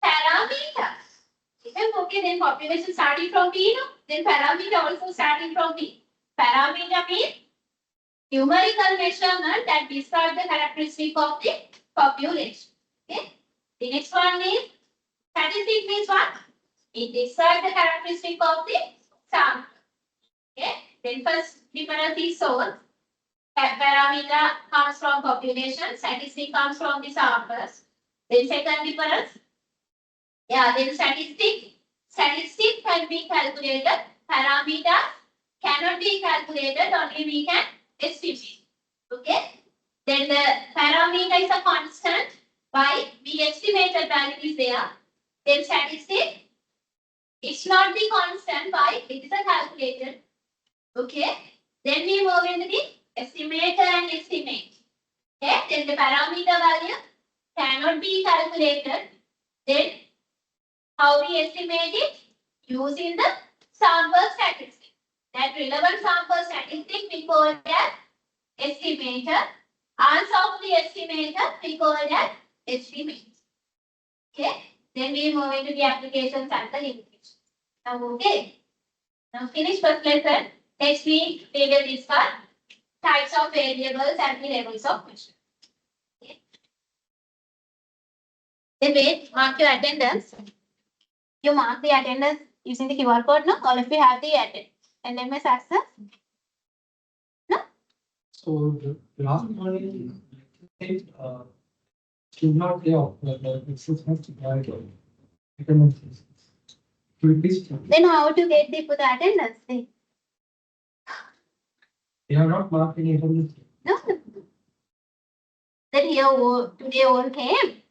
Parameter. Okay, then population starting from P, no? Then parameter also starting from P. Parameter means numerical measurement that describe the characteristic of the population. Okay. The next one is statistic means what? It describes the characteristic of the sample. Okay. Then first difference is source. Parameter comes from population. Statistic comes from the samples. Then second difference. Then statistic. Statistic can be calculated. Parameter cannot be calculated. Only we can estimate. Okay. Then the parameter is a constant. Why? We estimated value is there. Then statistic, it's not the constant. Why? It is a calculated. Okay. Then we move into the estimator and estimate. Okay. Then the parameter value cannot be calculated. Then how we estimate it? Using the sample statistic. That relevant sample statistic we call that estimator. Answer of the estimator we call that estimate. Okay. Then we move into the applications and the limitations. Now, okay. Now finish first lesson. Next week we will discuss types of variables and the levels of measure. Okay. Then wait, mark your attendance. You mark the attendance using the QR code now, or if you have the LMS access. No?
So the last one, should not pay off, but the excess has to buy it.
Then how to get the attendance?
They are not marked any attendance.
No. Then here today all came.